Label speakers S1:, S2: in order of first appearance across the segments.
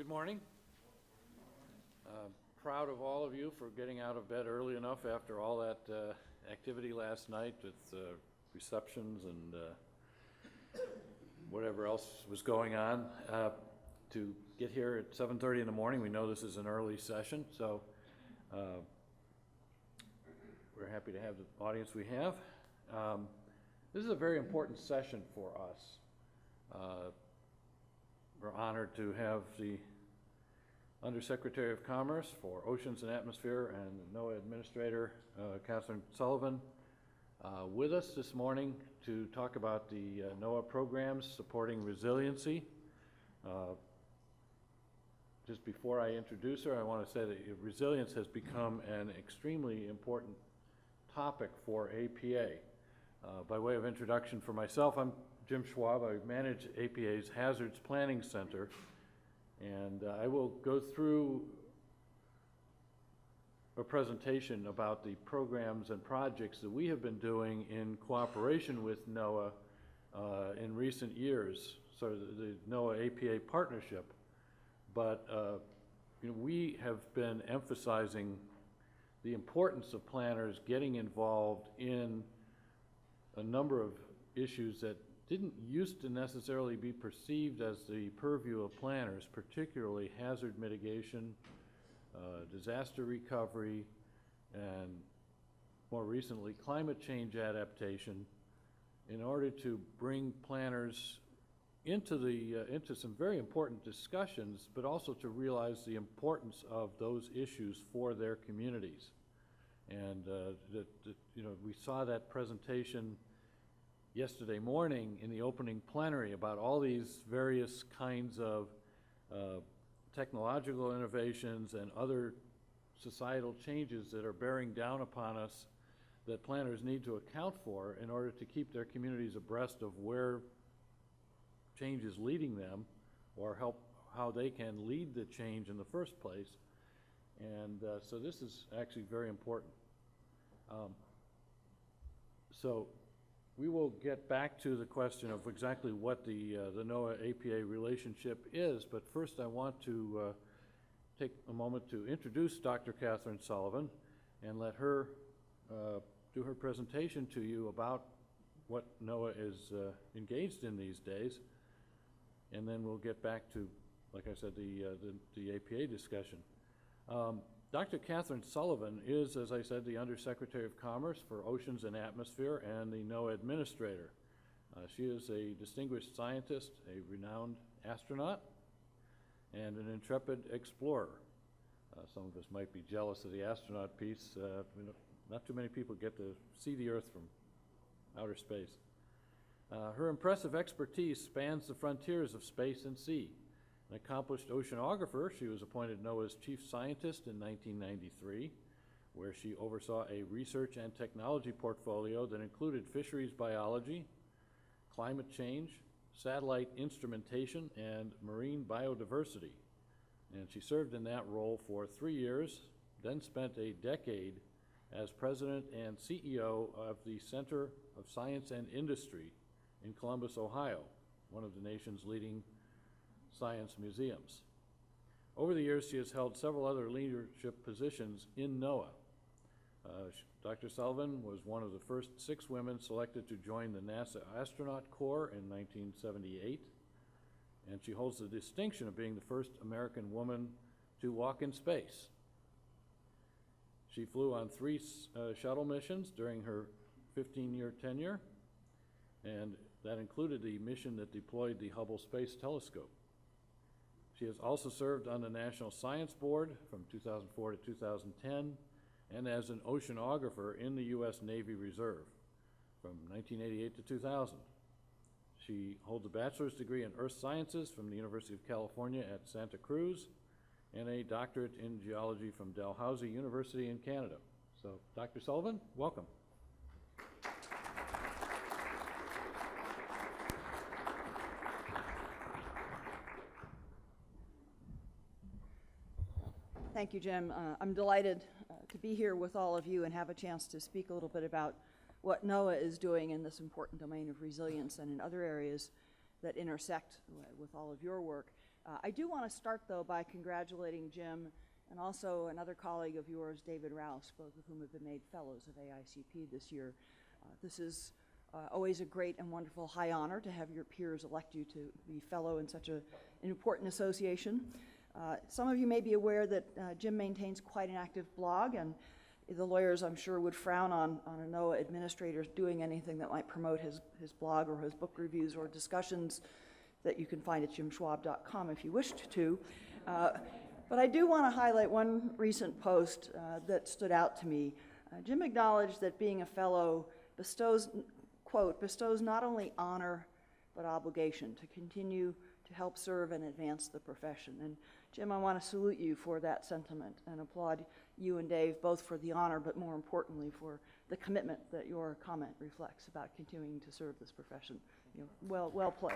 S1: Good morning. Proud of all of you for getting out of bed early enough after all that activity last night with receptions and whatever else was going on. To get here at 7:30 in the morning, we know this is an early session, so we're happy to have the audience we have. This is a very important session for us. We're honored to have the Undersecretary of Commerce for Oceans and Atmosphere and the NOAA Administrator, Kathryn Sullivan, with us this morning to talk about the NOAA programs supporting resiliency. Just before I introduce her, I want to say that resilience has become an extremely important topic for APA. By way of introduction for myself, I'm Jim Schwab. I manage APA's Hazards Planning Center, and I will go through a presentation about the programs and projects that we have been doing in cooperation with NOAA in recent years, so the NOAA-APA partnership. But we have been emphasizing the importance of planners getting involved in a number of issues that didn't used to necessarily be perceived as the purview of planners, particularly hazard mitigation, disaster recovery, and more recently climate change adaptation, in order to bring planners into some very important discussions, but also to realize the importance of those issues for their communities. And we saw that presentation yesterday morning in the opening plenary about all these various kinds of technological innovations and other societal changes that are bearing down upon us that planners need to account for in order to keep their communities abreast of where change is leading them, or how they can lead the change in the first place. And so this is actually very important. So we will get back to the question of exactly what the NOAA-APA relationship is, but first I want to take a moment to introduce Dr. Kathryn Sullivan and let her do her presentation to you about what NOAA is engaged in these days, and then we'll get back to, like I said, the APA discussion. Dr. Kathryn Sullivan is, as I said, the Undersecretary of Commerce for Oceans and Atmosphere and the NOAA Administrator. She is a distinguished scientist, a renowned astronaut, and an intrepid explorer. Some of us might be jealous of the astronaut piece. Not too many people get to see the Earth from outer space. Her impressive expertise spans the frontiers of space and sea. An accomplished oceanographer, she was appointed NOAA's chief scientist in 1993, where she oversaw a research and technology portfolio that included fisheries biology, climate change, satellite instrumentation, and marine biodiversity. And she served in that role for 3 years, then spent a decade as president and CEO of the Center of Science and Industry in Columbus, Ohio, one of the nation's leading science museums. Over the years, she has held several other leadership positions in NOAA. Dr. Sullivan was one of the first 6 women selected to join the NASA Astronaut Corps in 1978, and she holds the distinction of being the first American woman to walk in space. She flew on 3 shuttle missions during her 15-year tenure, and that included the mission that deployed the Hubble Space Telescope. She has also served on the National Science Board from 2004 to 2010 and as an oceanographer in the U.S. Navy Reserve from 1988 to 2000. She holds a bachelor's degree in earth sciences from the University of California at Santa Cruz and a doctorate in geology from Dalhousie University in Canada. So, Dr. Sullivan, welcome.
S2: Thank you, Jim. I'm delighted to be here with all of you and have a chance to speak a little bit about what NOAA is doing in this important domain of resilience and in other areas that intersect with all of your work. I do want to start, though, by congratulating Jim and also another colleague of yours, David Rouse, both of whom have been made fellows of AICP this year. This is always a great and wonderful high honor to have your peers elect you to be fellow in such an important association. Some of you may be aware that Jim maintains quite an active blog, and the lawyers, I'm sure, would frown on a NOAA administrator doing anything that might promote his blog or his book reviews or discussions that you can find at jimschwab.com if you wished to. But I do want to highlight one recent post that stood out to me. Jim acknowledged that being a fellow bestows, quote, bestows not only honor but obligation to continue to help serve and advance the profession. And Jim, I want to salute you for that sentiment and applaud you and Dave both for the honor, but more importantly for the commitment that your comment reflects about continuing to serve this profession. You know, well played.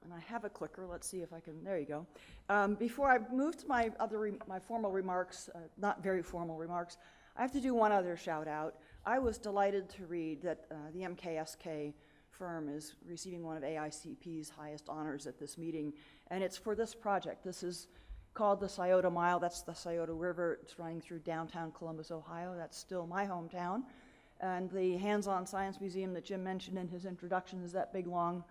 S2: And I have a clicker. Let's see if I can. There you go. Before I move to my formal remarks, not very formal remarks, I have to do one other shout out. I was delighted to read that the MKSK firm is receiving one of AICP's highest honors at this meeting, and it's for this project. This is called the Scioto Mile. That's the Scioto River. It's running through downtown Columbus, Ohio. That's still my hometown. And the hands-on science museum that Jim mentioned in his introduction is that big, long,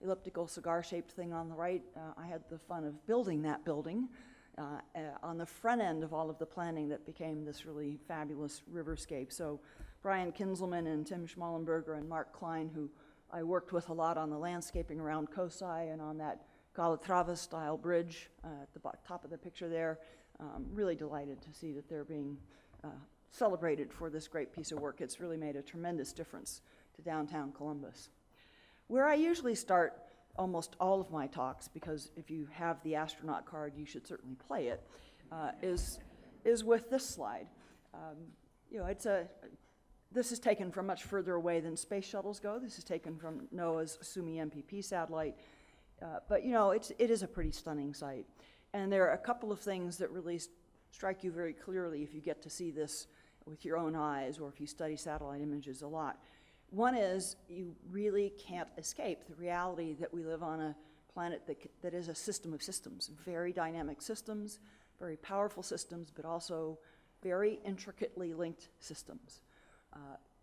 S2: elliptical cigar-shaped thing on the right. I had the fun of building that building on the front end of all of the planning that became this really fabulous riverscape. So Brian Kinzelman and Tim Schmallenberger and Mark Klein, who I worked with a lot on the landscaping around Kosai and on that Calatrava-style bridge at the top of the picture there. Really delighted to see that they're being celebrated for this great piece of work. It's really made a tremendous difference to downtown Columbus. Where I usually start almost all of my talks, because if you have the astronaut card, you should certainly play it, is with this slide. This is taken from much further away than space shuttles go. This is taken from NOAA's Sumi MPP satellite. But it is a pretty stunning sight. And there are a couple of things that really strike you very clearly if you get to see this with your own eyes or if you study satellite images a lot. One is you really can't escape the reality that we live on a planet that is a system of systems, very dynamic systems, very powerful systems, but also very intricately linked systems.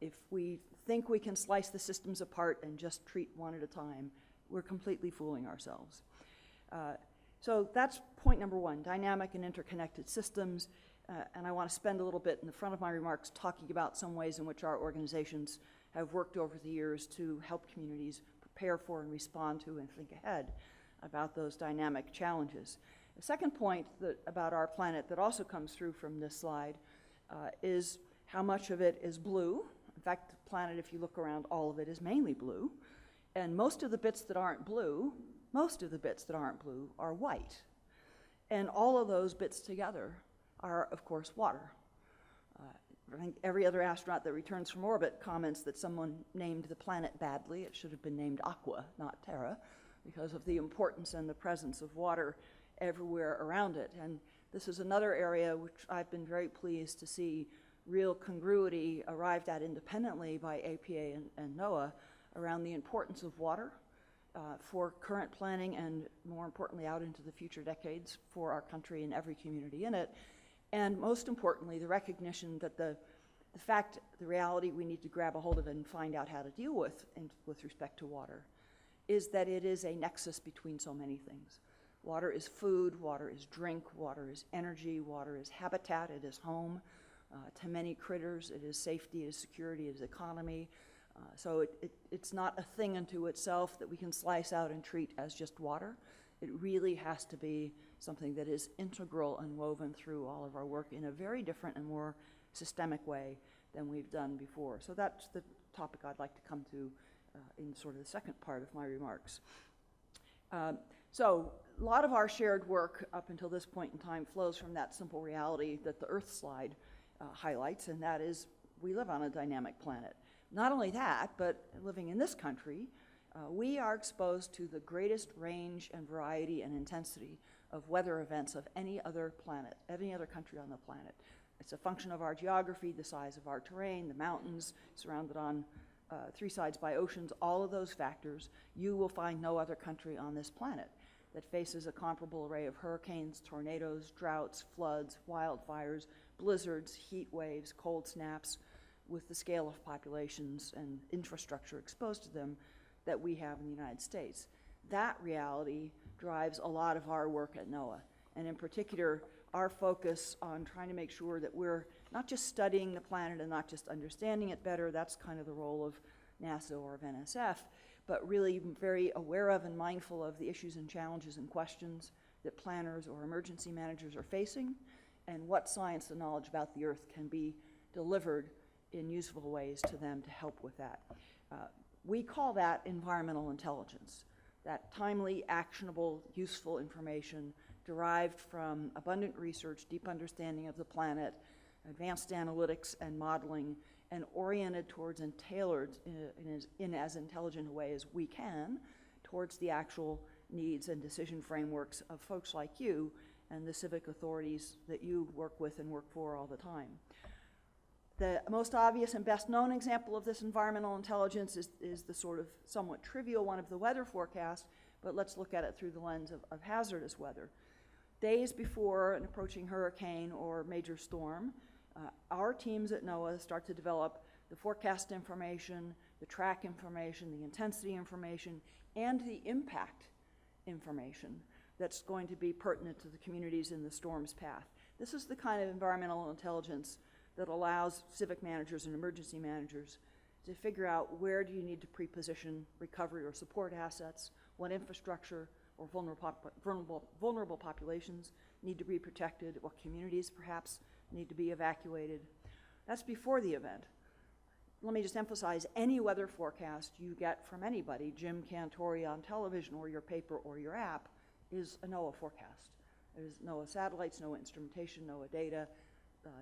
S2: If we think we can slice the systems apart and just treat one at a time, we're completely fooling ourselves. So that's point number one, dynamic and interconnected systems. And I want to spend a little bit in the front of my remarks talking about some ways in which our organizations have worked over the years to help communities prepare for and respond to and think ahead about those dynamic challenges. The second point about our planet that also comes through from this slide is how much of it is blue. In fact, the planet, if you look around, all of it is mainly blue. And most of the bits that aren't blue are white. And all of those bits together are, of course, water. I think every other astronaut that returns from orbit comments that someone named the planet badly. It should have been named Aqua, not Terra, because of the importance and the presence of water everywhere around it. And this is another area which I've been very pleased to see real congruity arrived at independently by APA and NOAA around the importance of water for current planning and, more importantly, out into the future decades for our country and every community in it. And most importantly, the recognition that the reality we need to grab a hold of and find out how to deal with respect to water is that it is a nexus between so many things. Water is food, water is drink, water is energy, water is habitat, it is home to many critters, it is safety, it is security, it is economy. So it's not a thing unto itself that we can slice out and treat as just water. It really has to be something that is integral and woven through all of our work in a very different and more systemic way than we've done before. So that's the topic I'd like to come to in sort of the second part of my remarks. So a lot of our shared work up until this point in time flows from that simple reality that the Earth slide highlights, and that is we live on a dynamic planet. Not only that, but living in this country, we are exposed to the greatest range and variety and intensity of weather events of any other planet, any other country on the planet. It's a function of our geography, the size of our terrain, the mountains surrounded on three sides by oceans, all of those factors, you will find no other country on this planet that faces a comparable array of hurricanes, tornadoes, droughts, floods, wildfires, blizzards, heat waves, cold snaps, with the scale of populations and infrastructure exposed to them that we have in the United States. That reality drives a lot of our work at NOAA, and in particular, our focus on trying to make sure that we're not just studying the planet and not just understanding it better, that's kind of the role of NASA or of NSF, but really very aware of and mindful of the issues and challenges and questions that planners or emergency managers are facing, and what science and knowledge about the Earth can be delivered in useful ways to them to help with that. We call that environmental intelligence, that timely, actionable, useful information derived from abundant research, deep understanding of the planet, advanced analytics and modeling, and oriented towards and tailored in as intelligent a way as we can towards the actual needs and decision frameworks of folks like you and the civic authorities that you work with and work for all the time. The most obvious and best known example of this environmental intelligence is the sort of somewhat trivial one of the weather forecast, but let's look at it through the lens of hazardous weather. Days before an approaching hurricane or major storm, our teams at NOAA start to develop the forecast information, the track information, the intensity information, and the impact information that's going to be pertinent to the communities in the storm's path. This is the kind of environmental intelligence that allows civic managers and emergency managers to figure out where do you need to pre-position recovery or support assets, what infrastructure or vulnerable populations need to be protected, what communities perhaps need to be evacuated. That's before the event. Let me just emphasize, any weather forecast you get from anybody, Jim Cantori on television or your paper or your app, is a NOAA forecast. There's NOAA satellites, NOAA instrumentation, NOAA data,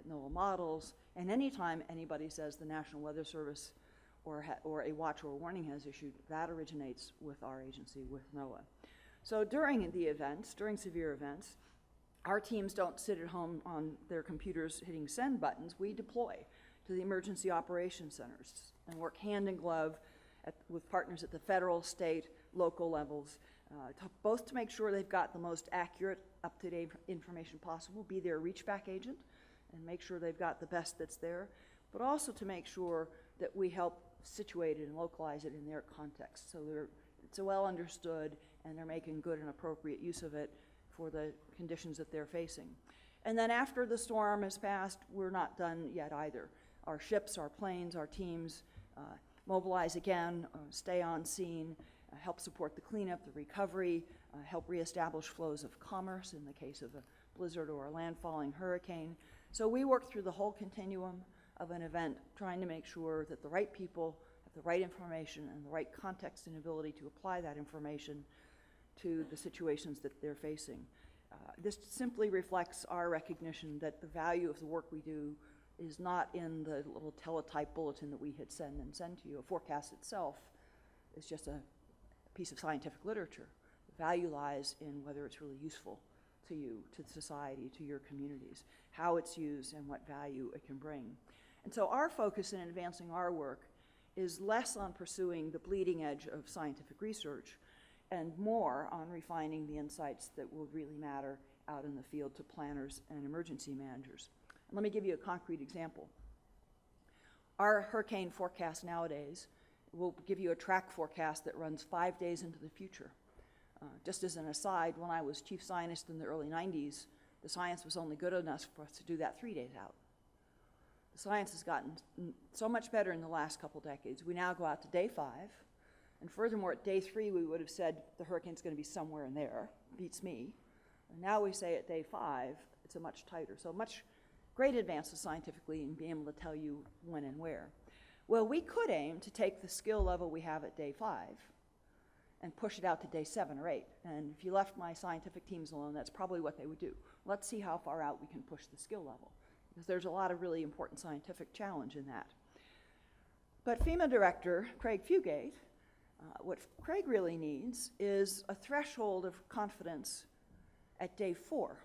S2: NOAA models, and anytime anybody says the National Weather Service or a watch or warning has issued, that originates with our agency, with NOAA. So during the events, during severe events, our teams don't sit at home on their computers hitting send buttons. We deploy to the emergency operations centers and work hand in glove with partners at the federal, state, local levels, both to make sure they've got the most accurate, up-to-date information possible, be their reach-back agent, and make sure they've got the best that's there, but also to make sure that we help situate it and localize it in their context so it's well understood and they're making good and appropriate use of it for the conditions that they're facing. And then after the storm has passed, we're not done yet either. Our ships, our planes, our teams mobilize again, stay on scene, help support the cleanup, the recovery, help reestablish flows of commerce in the case of a blizzard or a landfalling hurricane. So we work through the whole continuum of an event, trying to make sure that the right people have the right information and the right context and ability to apply that information to the situations that they're facing. This simply reflects our recognition that the value of the work we do is not in the little teletype bulletin that we hit send to you. A forecast itself is just a piece of scientific literature. The value lies in whether it's really useful to you, to society, to your communities, how it's used and what value it can bring. And so our focus in advancing our work is less on pursuing the bleeding edge of scientific research and more on refining the insights that will really matter out in the field to planners and emergency managers. And let me give you a concrete example. Our hurricane forecast nowadays will give you a track forecast that runs 5 days into the future. Just as an aside, when I was chief scientist in the early 90s, the science was only good enough for us to do that 3 days out. The science has gotten so much better in the last couple decades. We now go out to day 5, and furthermore, at day 3, we would have said the hurricane's going to be somewhere in there, beats me. And now we say at day 5, it's a much tighter. So much great advances scientifically in being able to tell you when and where. Well, we could aim to take the skill level we have at day 5 and push it out to day 7 or 8. And if you left my scientific teams alone, that's probably what they would do. Let's see how far out we can push the skill level, because there's a lot of really important scientific challenge in that. But FEMA Director Craig Fugate, what Craig really needs is a threshold of confidence at day 4.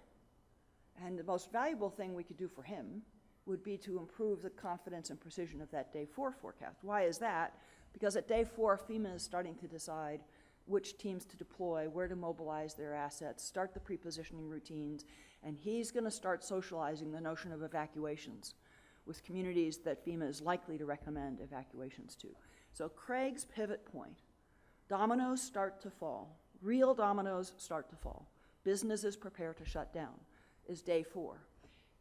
S2: And the most valuable thing we could do for him would be to improve the confidence and precision of that day 4 forecast. Why is that? Because at day 4, FEMA is starting to decide which teams to deploy, where to mobilize their assets, start the pre-positioning routines, and he's going to start socializing the notion of evacuations with communities that FEMA is likely to recommend evacuations to. So Craig's pivot point, dominoes start to fall, real dominoes start to fall, businesses prepare to shut down, is day 4.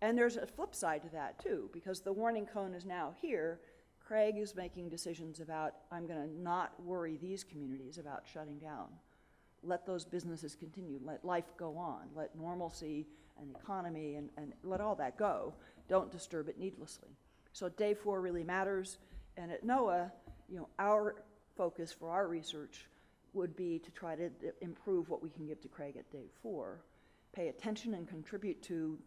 S2: And there's a flip side to that too, because the warning cone is now here. Craig is making decisions about, I'm going to not worry these communities about shutting down. Let those businesses continue, let life go on, let normalcy and economy and let all that go. Don't disturb it needlessly. So day 4 really matters, and at NOAA, our focus for our research would be to try to improve what we can give to Craig at day 4. Pay attention and contribute to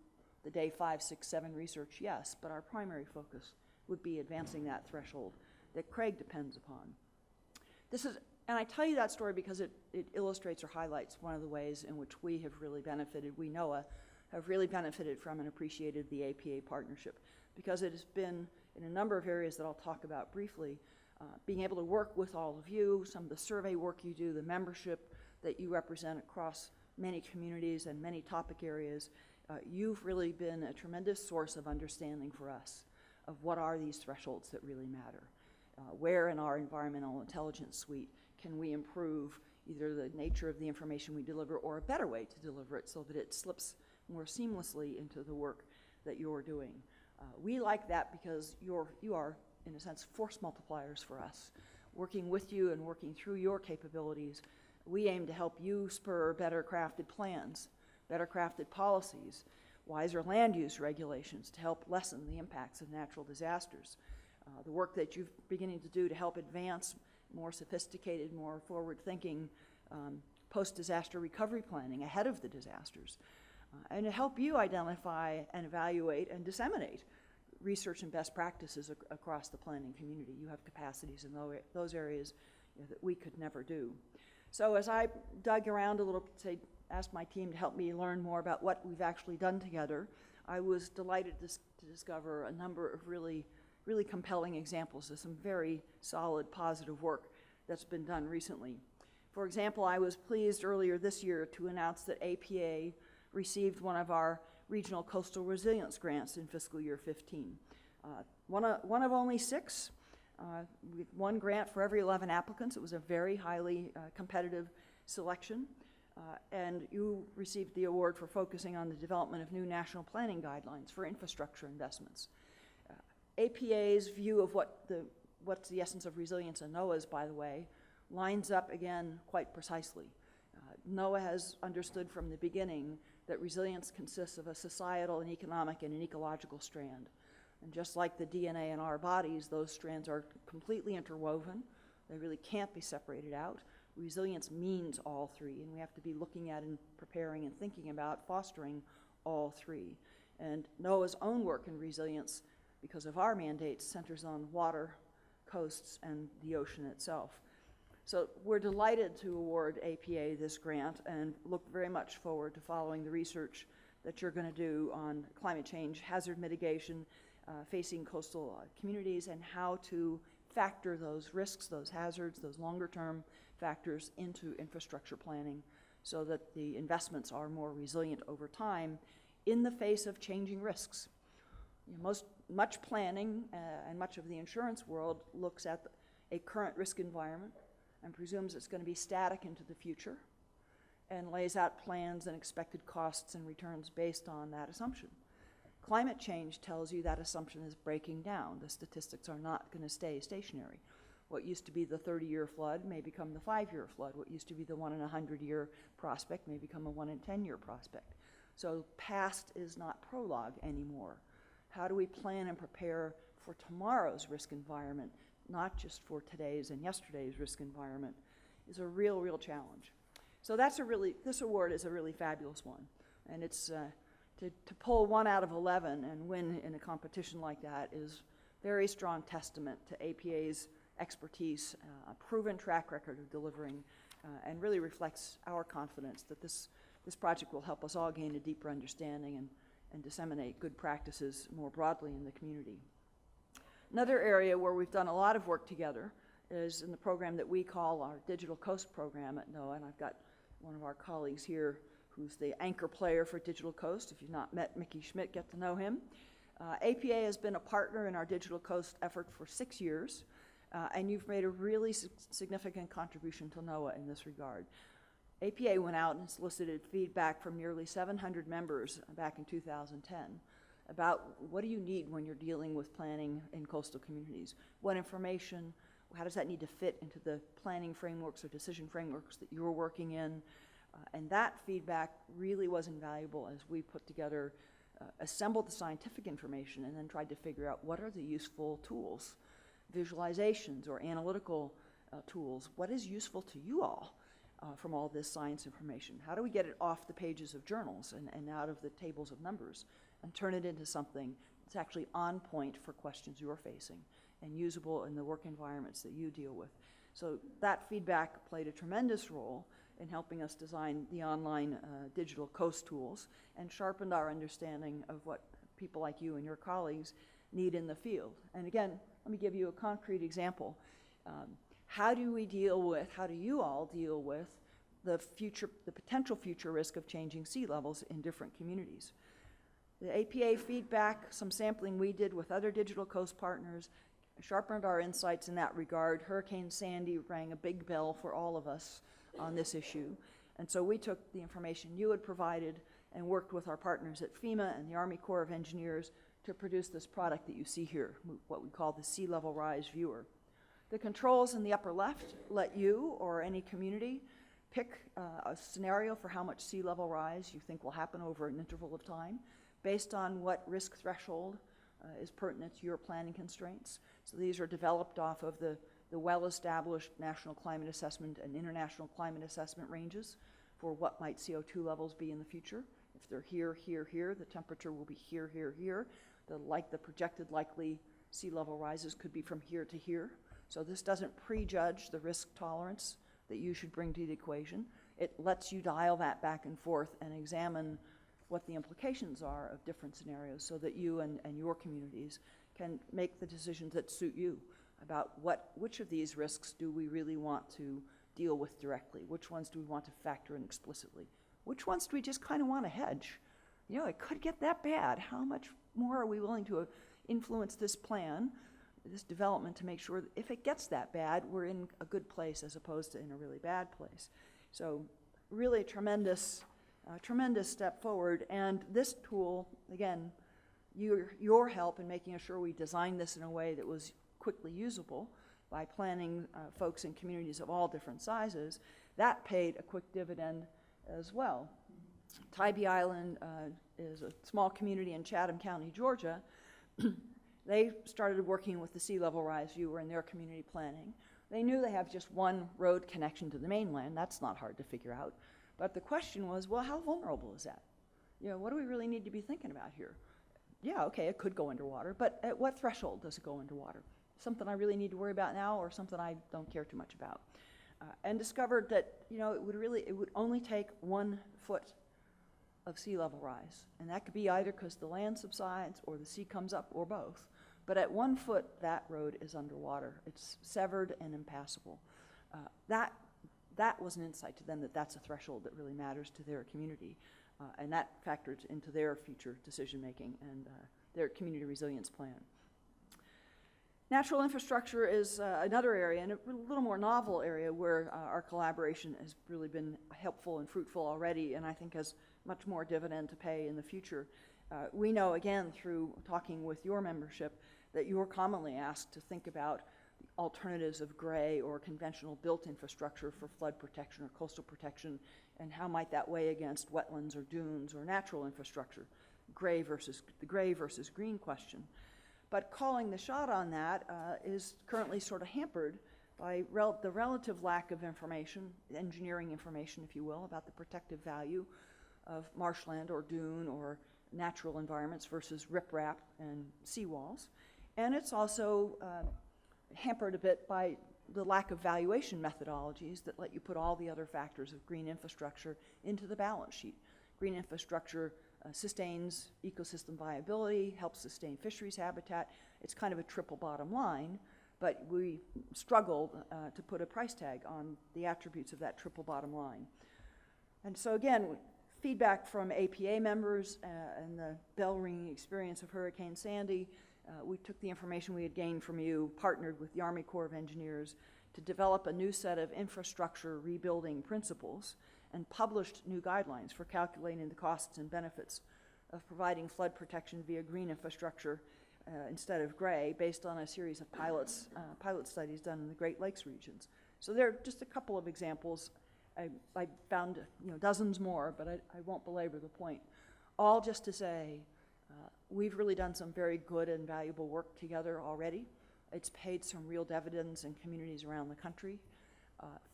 S2: the day 5, 6, 7 research, yes, but our primary focus would be advancing that threshold that Craig depends upon. And I tell you that story because it illustrates or highlights one of the ways in which we have really benefited, we NOAA have really benefited from and appreciated the APA partnership, because it has been in a number of areas that I'll talk about briefly, being able to work with all of you, some of the survey work you do, the membership that you represent across many communities and many topic areas. You've really been a tremendous source of understanding for us of what are these thresholds that really matter. Where in our environmental intelligence suite can we improve either the nature of the information we deliver or a better way to deliver it so that it slips more seamlessly into the work that you're doing. We like that because you are, in a sense, force multipliers for us. Working with you and working through your capabilities, we aim to help you spur better crafted plans, better crafted policies, wiser land use regulations to help lessen the impacts of natural disasters. The work that you're beginning to do to help advance more sophisticated, more forward-thinking post-disaster recovery planning ahead of the disasters, and to help you identify and evaluate and disseminate research and best practices across the planning community. You have capacities in those areas that we could never do. So as I dug around a little, asked my team to help me learn more about what we've actually done together, I was delighted to discover a number of really compelling examples of some very solid, positive work that's been done recently. For example, I was pleased earlier this year to announce that APA received one of our regional coastal resilience grants in fiscal year 15. One of only 6. With 1 grant for every 11 applicants. It was a very highly competitive selection. And you received the award for focusing on the development of new national planning guidelines for infrastructure investments. APA's view of what's the essence of resilience, and NOAA's, by the way, lines up again quite precisely. NOAA has understood from the beginning that resilience consists of a societal, an economic, and an ecological strand. And just like the DNA in our bodies, those strands are completely interwoven. They really can't be separated out. Resilience means all 3, and we have to be looking at and preparing and thinking about fostering all 3. And NOAA's own work in resilience, because of our mandates, centers on water, coasts, and the ocean itself. So we're delighted to award APA this grant and look very much forward to following the research that you're going to do on climate change, hazard mitigation, facing coastal communities, and how to factor those risks, those hazards, those longer-term factors into infrastructure planning so that the investments are more resilient over time in the face of changing risks. Much planning and much of the insurance world looks at a current risk environment and presumes it's going to be static into the future and lays out plans and expected costs and returns based on that assumption. Climate change tells you that assumption is breaking down. The statistics are not going to stay stationary. What used to be the 30-year flood may become the 5-year flood. What used to be the 1 in 100-year prospect may become a 1 in 10-year prospect. So past is not prologue anymore. How do we plan and prepare for tomorrow's risk environment, not just for today's and yesterday's risk environment, is a real challenge. So this award is a really fabulous one. And it's to pull 1 out of 11 and win in a competition like that is very strong testament to APA's expertise, a proven track record of delivering, and really reflects our confidence that this project will help us all gain a deeper understanding and disseminate good practices more broadly in the community. Another area where we've done a lot of work together is in the program that we call our Digital Coast program at NOAA, and I've got one of our colleagues here who's the anchor player for Digital Coast. If you've not met Mickey Schmidt, get to know him. APA has been a partner in our Digital Coast effort for 6 years, and you've made a really significant contribution to NOAA in this regard. APA went out and solicited feedback from nearly 700 members back in 2010 about what do you need when you're dealing with planning in coastal communities? What information, how does that need to fit into the planning frameworks or decision frameworks that you're working in? And that feedback really was invaluable as we put together, assembled the scientific information and then tried to figure out what are the useful tools, visualizations or analytical tools. What is useful to you all from all this science information? How do we get it off the pages of journals and out of the tables of numbers and turn it into something that's actually on point for questions you're facing and usable in the work environments that you deal with? So that feedback played a tremendous role in helping us design the online Digital Coast tools and sharpened our understanding of what people like you and your colleagues need in the field. And again, let me give you a concrete example. How do you all deal with the potential future risk of changing sea levels in different communities? The APA feedback, some sampling we did with other Digital Coast partners, sharpened our insights in that regard. Hurricane Sandy rang a big bell for all of us on this issue. And so we took the information you had provided and worked with our partners at FEMA and the Army Corps of Engineers to produce this product that you see here, what we call the Sea Level Rise Viewer. The controls in the upper left let you or any community pick a scenario for how much sea level rise you think will happen over an interval of time based on what risk threshold is pertinent to your planning constraints. So these are developed off of the well-established national climate assessment and international climate assessment ranges for what might CO2 levels be in the future. If they're here, here, here, the temperature will be here, here, here. The projected likely sea level rises could be from here to here. So this doesn't prejudge the risk tolerance that you should bring to the equation. It lets you dial that back and forth and examine what the implications are of different scenarios so that you and your communities can make the decisions that suit you about which of these risks do we really want to deal with directly? Which ones do we want to factor in explicitly? Which ones do we just kind of want to hedge? You know, it could get that bad. How much more are we willing to influence this plan, this development, to make sure that if it gets that bad, we're in a good place as opposed to in a really bad place? So really a tremendous step forward. And this tool, again, your help in making sure we designed this in a way that was quickly usable by planning folks in communities of all different sizes, that paid a quick dividend as well. Tybee Island is a small community in Chatham County, Georgia. They started working with the Sea Level Rise Viewer in their community planning. They knew they have just one road connection to the mainland. That's not hard to figure out. But the question was, well, how vulnerable is that? You know, what do we really need to be thinking about here? Yeah, okay, it could go underwater, but at what threshold does it go underwater? Something I really need to worry about now or something I don't care too much about? And discovered that, you know, it would only take 1 foot of sea level rise. And that could be either because the land subsides or the sea comes up or both. But at 1 foot, that road is underwater. It's severed and impassable. That was an insight to them that that's a threshold that really matters to their community. And that factored into their future decision-making and their community resilience plan. Natural infrastructure is another area, and a little more novel area, where our collaboration has really been helpful and fruitful already, and I think has much more dividend to pay in the future. We know, again, through talking with your membership, that you're commonly asked to think about the alternatives of gray or conventional built infrastructure for flood protection or coastal protection, and how might that weigh against wetlands or dunes or natural infrastructure, the gray versus green question. But calling the shot on that is currently sort of hampered by the relative lack of information, engineering information, if you will, about the protective value of marshland or dune or natural environments versus riprap and seawalls. And it's also hampered a bit by the lack of valuation methodologies that let you put all the other factors of green infrastructure into the balance sheet. Green infrastructure sustains ecosystem viability, helps sustain fisheries habitat. It's kind of a triple bottom line, but we struggled to put a price tag on the attributes of that triple bottom line. And so again, feedback from APA members and the bell-ringing experience of Hurricane Sandy, we took the information we had gained from you, partnered with the Army Corps of Engineers to develop a new set of infrastructure rebuilding principles and published new guidelines for calculating the costs and benefits of providing flood protection via green infrastructure instead of gray, based on a series of pilot studies done in the Great Lakes regions. So there are just a couple of examples. I found dozens more, but I won't belabor the point. All just to say, we've really done some very good and valuable work together already. It's paid some real dividends in communities around the country.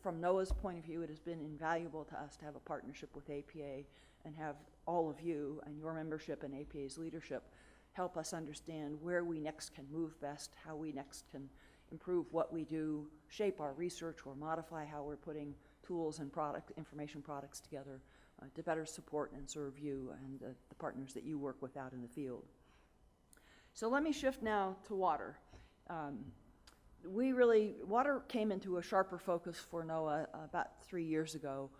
S2: From NOAA's point of view, it has been invaluable to us to have a partnership with APA and have all of you and your membership and APA's leadership help us understand where we next can move best, how we next can improve what we do, shape our research, or modify how we're putting tools and information products together to better support and serve you and the partners that you work with out in the field. So let me shift now to water. Water came into a sharper focus for NOAA about 3 years ago,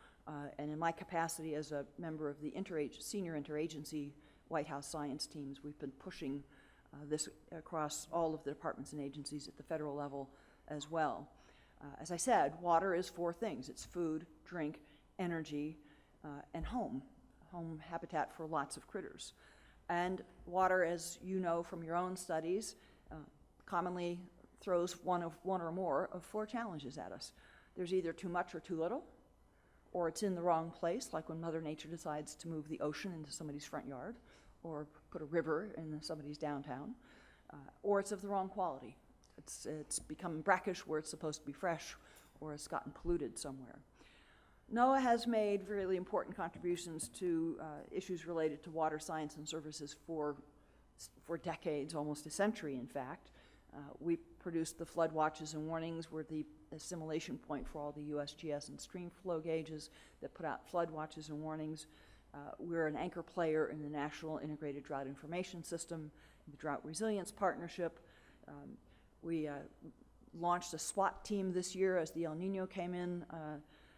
S2: and in my capacity as a member of the senior interagency White House science teams, we've been pushing this across all of the departments and agencies at the federal level as well. As I said, water is 4 things. It's food, drink, energy, and home habitat for lots of critters. And water, as you know from your own studies, commonly throws one or more of 4 challenges at us. There's either too much or too little, or it's in the wrong place, like when Mother Nature decides to move the ocean into somebody's front yard, or put a river in somebody's downtown, or it's of the wrong quality. It's become brackish where it's supposed to be fresh, or it's gotten polluted somewhere. NOAA has made really important contributions to issues related to water science and services for decades, almost a century in fact. We produced the flood watches and warnings. We're the assimilation point for all the USGS and stream flow gauges that put out flood watches and warnings. We're an anchor player in the National Integrated Drought Information System, the Drought Resilience Partnership. We launched a SWAT team this year as the El Nino came in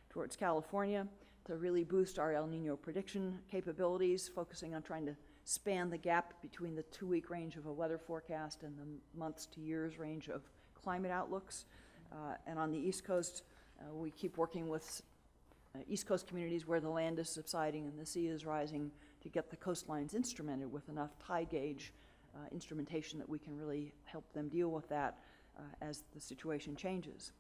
S2: towards California to really boost our El Nino prediction capabilities, focusing on trying to span the gap between the 2-week range of a weather forecast and the months to years range of climate outlooks. And on the East Coast, we keep working with East Coast communities where the land is subsiding and the sea is rising to get the coastlines instrumented with enough tide gauge instrumentation that we can really help them deal with that as the situation changes.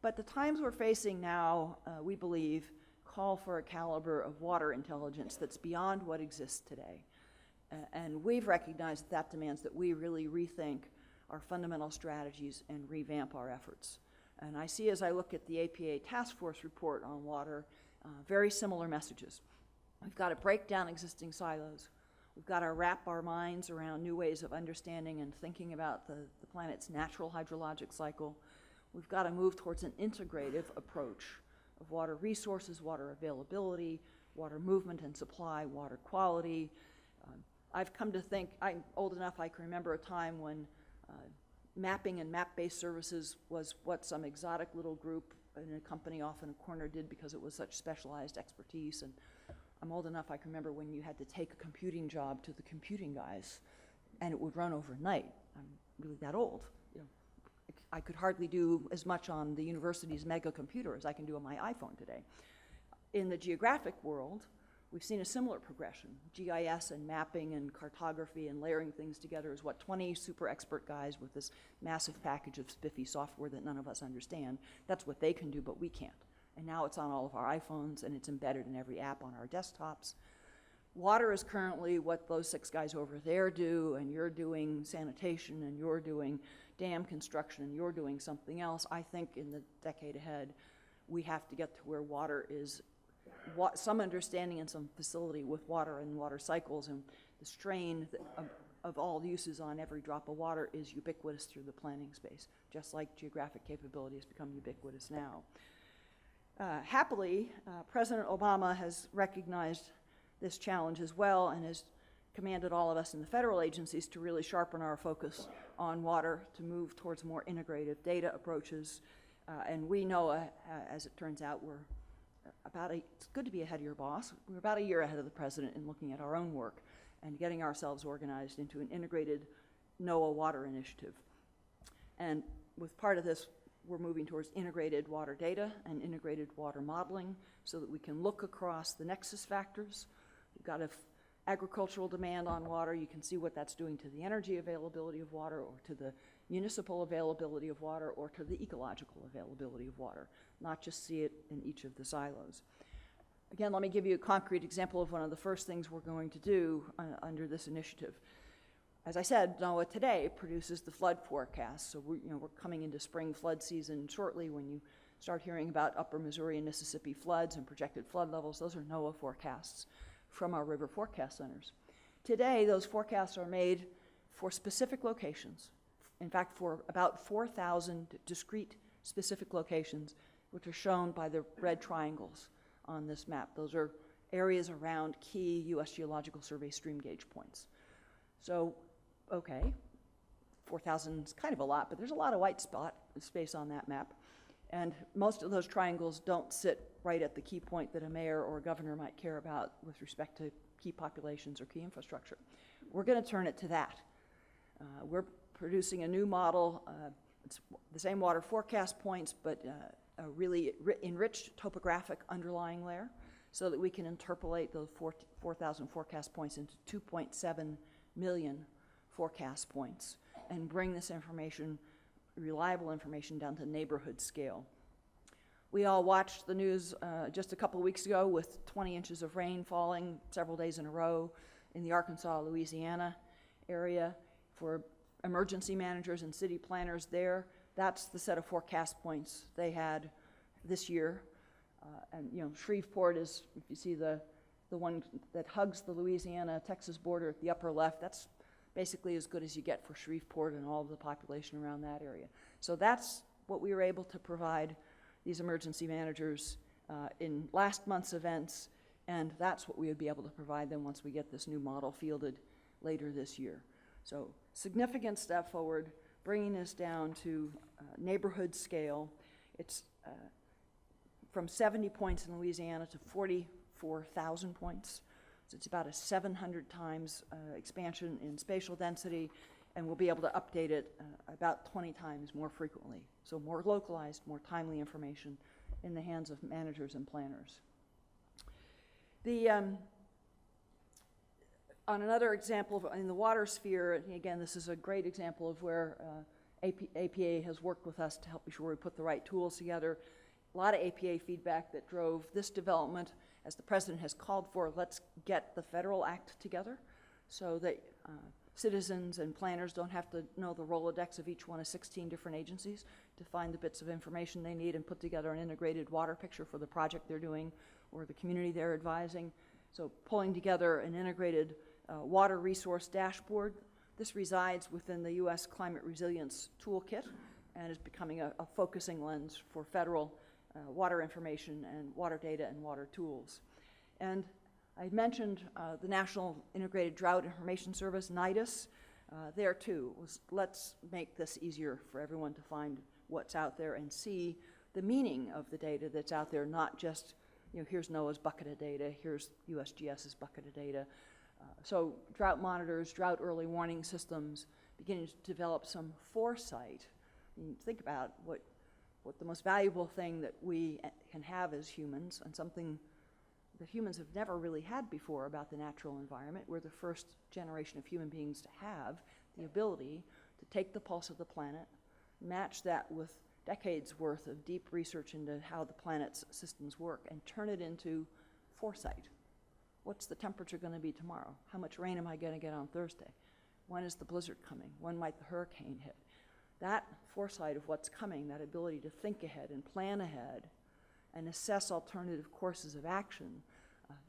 S2: But the times we're facing now, we believe, call for a caliber of water intelligence that's beyond what exists today. And we've recognized that demands that we really rethink our fundamental strategies and revamp our efforts. And I see, as I look at the APA Task Force report on water, very similar messages. We've got to break down existing silos. We've got to wrap our minds around new ways of understanding and thinking about the planet's natural hydrologic cycle. We've got to move towards an integrative approach of water resources, water availability, water movement and supply, water quality. I've come to think, I'm old enough I can remember a time when mapping and map-based services was what some exotic little group in a company off in a corner did because it was such specialized expertise. And I'm old enough I can remember when you had to take a computing job to the computing guys and it would run overnight. I'm really that old. I could hardly do as much on the university's mega computer as I can do on my iPhone today. In the geographic world, we've seen a similar progression. GIS and mapping and cartography and layering things together is what 20 super expert guys with this massive package of spiffy software that none of us understand, that's what they can do, but we can't. And now it's on all of our iPhones and it's embedded in every app on our desktops. Water is currently what those 6 guys over there do, and you're doing sanitation, and you're doing dam construction, and you're doing something else. I think in the decade ahead, we have to get to where water is some understanding and some facility with water and water cycles, and the strain of all uses on every drop of water is ubiquitous through the planning space, just like geographic capability has become ubiquitous now. Happily, President Obama has recognized this challenge as well, and has commanded all of us in the federal agencies to really sharpen our focus on water, to move towards more integrative data approaches. And we know, as it turns out, it's good to be ahead of your boss. We're about a year ahead of the president in looking at our own work and getting ourselves organized into an integrated NOAA water initiative. And with part of this, we're moving towards integrated water data and integrated water modeling so that we can look across the nexus factors. We've got agricultural demand on water. You can see what that's doing to the energy availability of water, or to the municipal availability of water, or to the ecological availability of water, not just see it in each of the silos. Again, let me give you a concrete example of one of the first things we're going to do under this initiative. As I said, NOAA today produces the flood forecast, so we're coming into spring flood season shortly. When you start hearing about upper Missouri and Mississippi floods and projected flood levels, those are NOAA forecasts from our river forecast centers. Today, those forecasts are made for specific locations. In fact, for about 4,000 discrete specific locations, which are shown by the red triangles on this map. Those are areas around key U.S. Geological Survey stream gauge points. So, okay, 4,000 is kind of a lot, but there's a lot of white space on that map. And most of those triangles don't sit right at the key point that a mayor or a governor might care about with respect to key populations or key infrastructure. We're going to turn it to that. We're producing a new model. It's the same water forecast points, but a really enriched topographic underlying layer so that we can interpolate those 4,000 forecast points into 2.7 million forecast points and bring this information, reliable information, down to neighborhood scale. We all watched the news just a couple weeks ago with 20 inches of rain falling several days in a row in the Arkansas, Louisiana area. For emergency managers and city planners there, that's the set of forecast points they had this year. And Shreveport is, if you see the one that hugs the Louisiana-Texas border at the upper left, that's basically as good as you get for Shreveport and all of the population around that area. So that's what we were able to provide these emergency managers in last month's events, and that's what we would be able to provide them once we get this new model fielded later this year. So significant step forward, bringing us down to neighborhood scale. It's from 70 points in Louisiana to 44,000 points. So it's about a 700 times expansion in spatial density, and we'll be able to update it about 20 times more frequently. So more localized, more timely information in the hands of managers and planners. On another example in the water sphere, again, this is a great example of where APA has worked with us to help be sure we put the right tools together. A lot of APA feedback that drove this development. As the president has called for, let's get the federal act together so that citizens and planners don't have to know the Rolodex of each one of 16 different agencies to find the bits of information they need and put together an integrated water picture for the project they're doing or the community they're advising. So pulling together an integrated water resource dashboard. This resides within the U.S. Climate Resilience Toolkit and is becoming a focusing lens for federal water information and water data and water tools. And I mentioned the National Integrated Drought Information Service, NIDIS. There too, let's make this easier for everyone to find what's out there and see the meaning of the data that's out there, not just, here's NOAA's bucket of data, here's USGS's bucket of data. So drought monitors, drought early warning systems, beginning to develop some foresight. Think about what the most valuable thing that we can have as humans, and something that humans have never really had before about the natural environment. We're the first generation of human beings to have the ability to take the pulse of the planet, match that with decades worth of deep research into how the planet's systems work, and turn it into foresight. What's the temperature going to be tomorrow? How much rain am I going to get on Thursday? When is the blizzard coming? When might the hurricane hit? That foresight of what's coming, that ability to think ahead and plan ahead and assess alternative courses of action,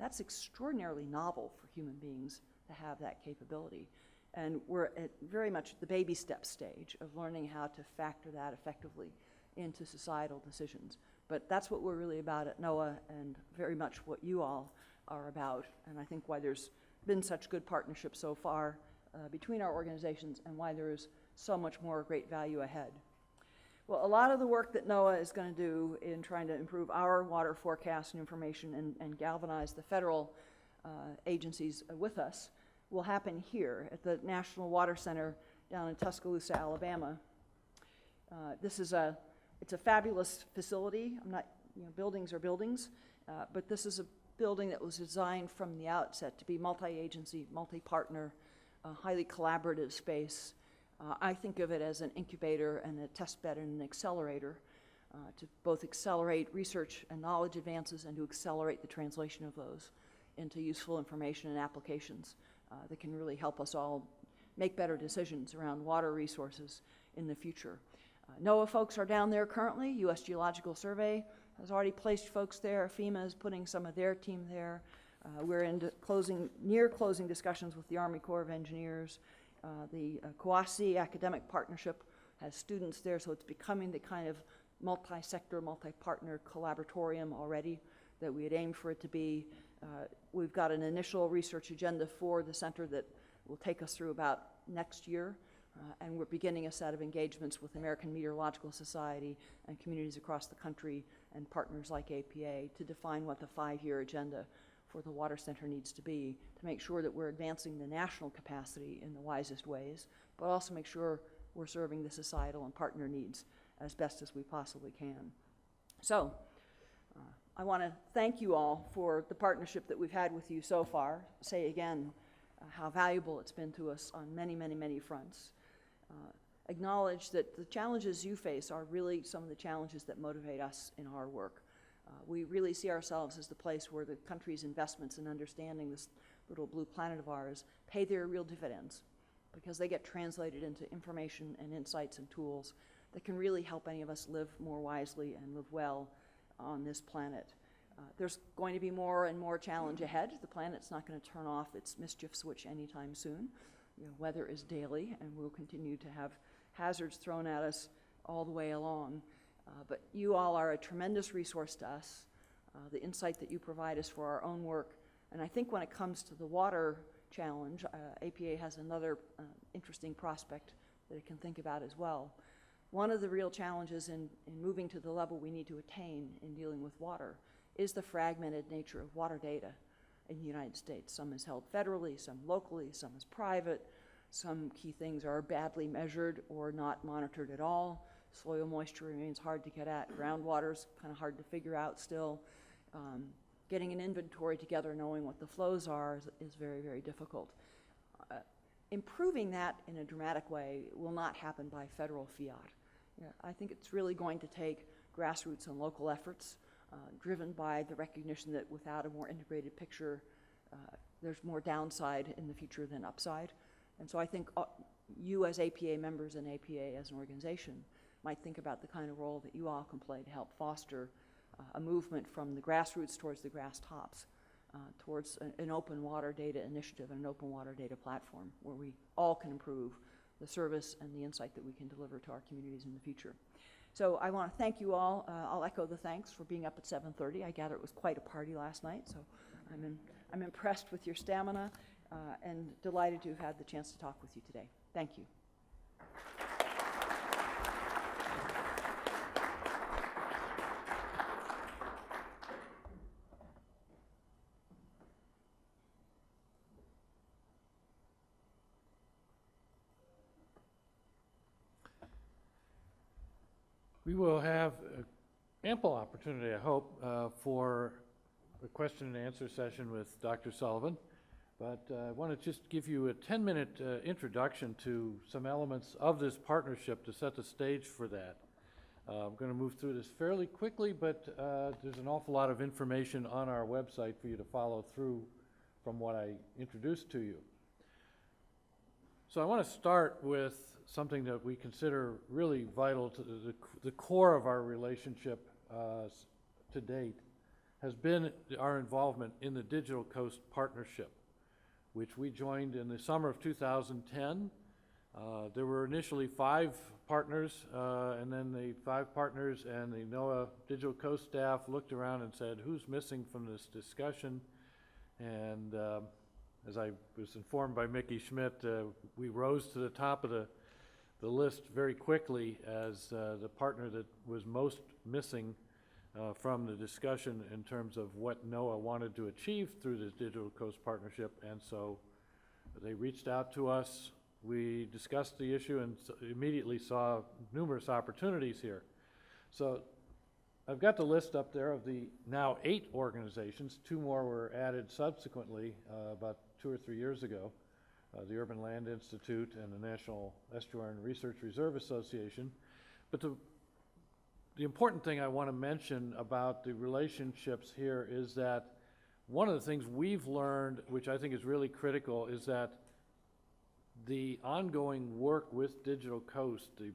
S2: that's extraordinarily novel for human beings to have that capability. And we're at very much the baby step stage of learning how to factor that effectively into societal decisions. But that's what we're really about at NOAA, and very much what you all are about, and I think why there's been such good partnership so far between our organizations, and why there is so much more great value ahead. Well, a lot of the work that NOAA is going to do in trying to improve our water forecast and information and galvanize the federal agencies with us will happen here at the National Water Center down in Tuscaloosa, Alabama. It's a fabulous facility. Buildings are buildings, but this is a building that was designed from the outset to be multi-agency, multi-partner, highly collaborative space. I think of it as an incubator and a test bed and an accelerator to both accelerate research and knowledge advances and to accelerate the translation of those into useful information and applications that can really help us all make better decisions around water resources in the future. NOAA folks are down there currently. U.S. Geological Survey has already placed folks there. FEMA is putting some of their team there. We're in near closing discussions with the Army Corps of Engineers. The COASI academic partnership has students there, so it's becoming the kind of multi-sector, multi-partner collaboratorium already that we had aimed for it to be. We've got an initial research agenda for the center that will take us through about next year, and we're beginning a set of engagements with the American Meteorological Society and communities across the country and partners like APA to define what the 5-year agenda for the Water Center needs to be, to make sure that we're advancing the national capacity in the wisest ways, but also make sure we're serving the societal and partner needs as best as we possibly can. So, I want to thank you all for the partnership that we've had with you so far. Say again how valuable it's been to us on many, many, many fronts. Acknowledge that the challenges you face are really some of the challenges that motivate us in our work. We really see ourselves as the place where the country's investments in understanding this little blue planet of ours pay their real dividends, because they get translated into information and insights and tools that can really help any of us live more wisely and live well on this planet. There's going to be more and more challenge ahead. The planet's not going to turn off its mischief switch anytime soon. Weather is daily, and we'll continue to have hazards thrown at us all the way along. But you all are a tremendous resource to us, the insight that you provide us for our own work. And I think when it comes to the water challenge, APA has another interesting prospect that it can think about as well. One of the real challenges in moving to the level we need to attain in dealing with water is the fragmented nature of water data in the United States. Some is held federally, some locally, some is private. Some key things are badly measured or not monitored at all. Soil moisture remains hard to get at. Groundwater's kind of hard to figure out still. Getting an inventory together, knowing what the flows are, is very, very difficult. Improving that in a dramatic way will not happen by federal fiat. I think it's really going to take grassroots and local efforts driven by the recognition that without a more integrated picture, there's more downside in the future than upside. And so I think you as APA members and APA as an organization might think about the kind of role that you all can play to help foster a movement from the grassroots towards the grass tops, towards an open water data initiative and an open water data platform where we all can improve the service and the insight that we can deliver to our communities in the future. So I want to thank you all. I'll echo the thanks for being up at 7:30. I gather it was quite a party last night, so I'm impressed with your stamina and delighted to have had the chance to talk with you today. Thank you.
S1: We will have ample opportunity, I hope, for a question and answer session with Dr. Sullivan. But I want to just give you a 10-minute introduction to some elements of this partnership to set the stage for that. I'm going to move through this fairly quickly, but there's an awful lot of information on our website for you to follow through from what I introduced to you. So I want to start with something that we consider really vital to the core of our relationship to date has been our involvement in the Digital Coast Partnership, which we joined in the summer of 2010. There were initially 5 partners, and then the 5 partners and the NOAA Digital Coast staff looked around and said, who's missing from this discussion? And as I was informed by Mickey Schmidt, we rose to the top of the list very quickly as the partner that was most missing from the discussion in terms of what NOAA wanted to achieve through this Digital Coast Partnership. And so they reached out to us. We discussed the issue and immediately saw numerous opportunities here. So I've got the list up there of the now 8 organizations. 2 more were added subsequently about 2 or 3 years ago. The Urban Land Institute and the National Estuarine Research Reserve Association. But the important thing I want to mention about the relationships here is that one of the things we've learned, which I think is really critical, is that the ongoing work with Digital Coast, the